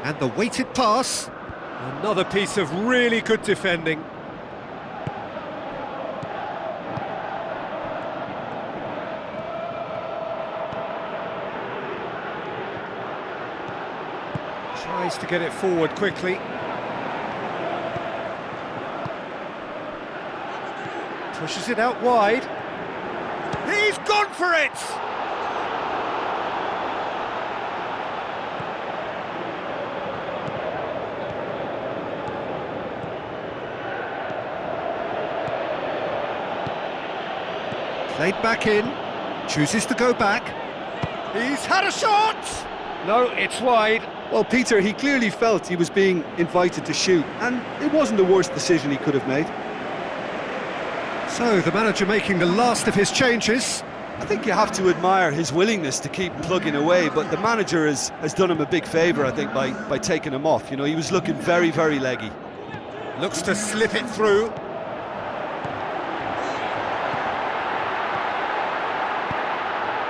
And the weighted pass. Another piece of really good defending. Tries to get it forward quickly. Pushes it out wide. He's gone for it! Played back in, chooses to go back. He's had a shot! No, it's wide. Well, Peter, he clearly felt he was being invited to shoot, and it wasn't the worst decision he could have made. So, the manager making the last of his changes. I think you have to admire his willingness to keep plugging away, but the manager has done him a big favour, I think, by taking him off. You know, he was looking very, very leggy. Looks to slip it through.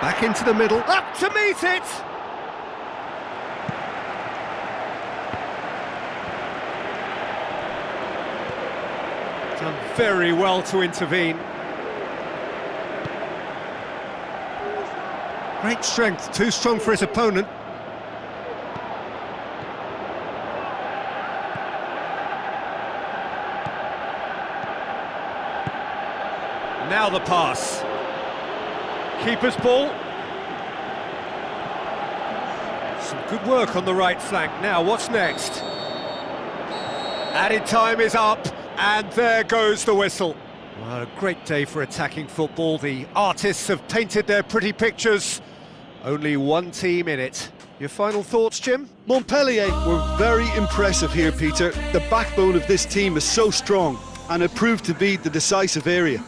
Back into the middle, up to meet it! Done very well to intervene. Great strength, too strong for his opponent. Now the pass. Keeper's ball. Some good work on the right flank. Now, what's next? Added time is up, and there goes the whistle. Well, a great day for attacking football. The artists have painted their pretty pictures. Only one team in it. Your final thoughts, Jim? Montpellier were very impressive here, Peter. The backbone of this team is so strong, and it proved to be the decisive area.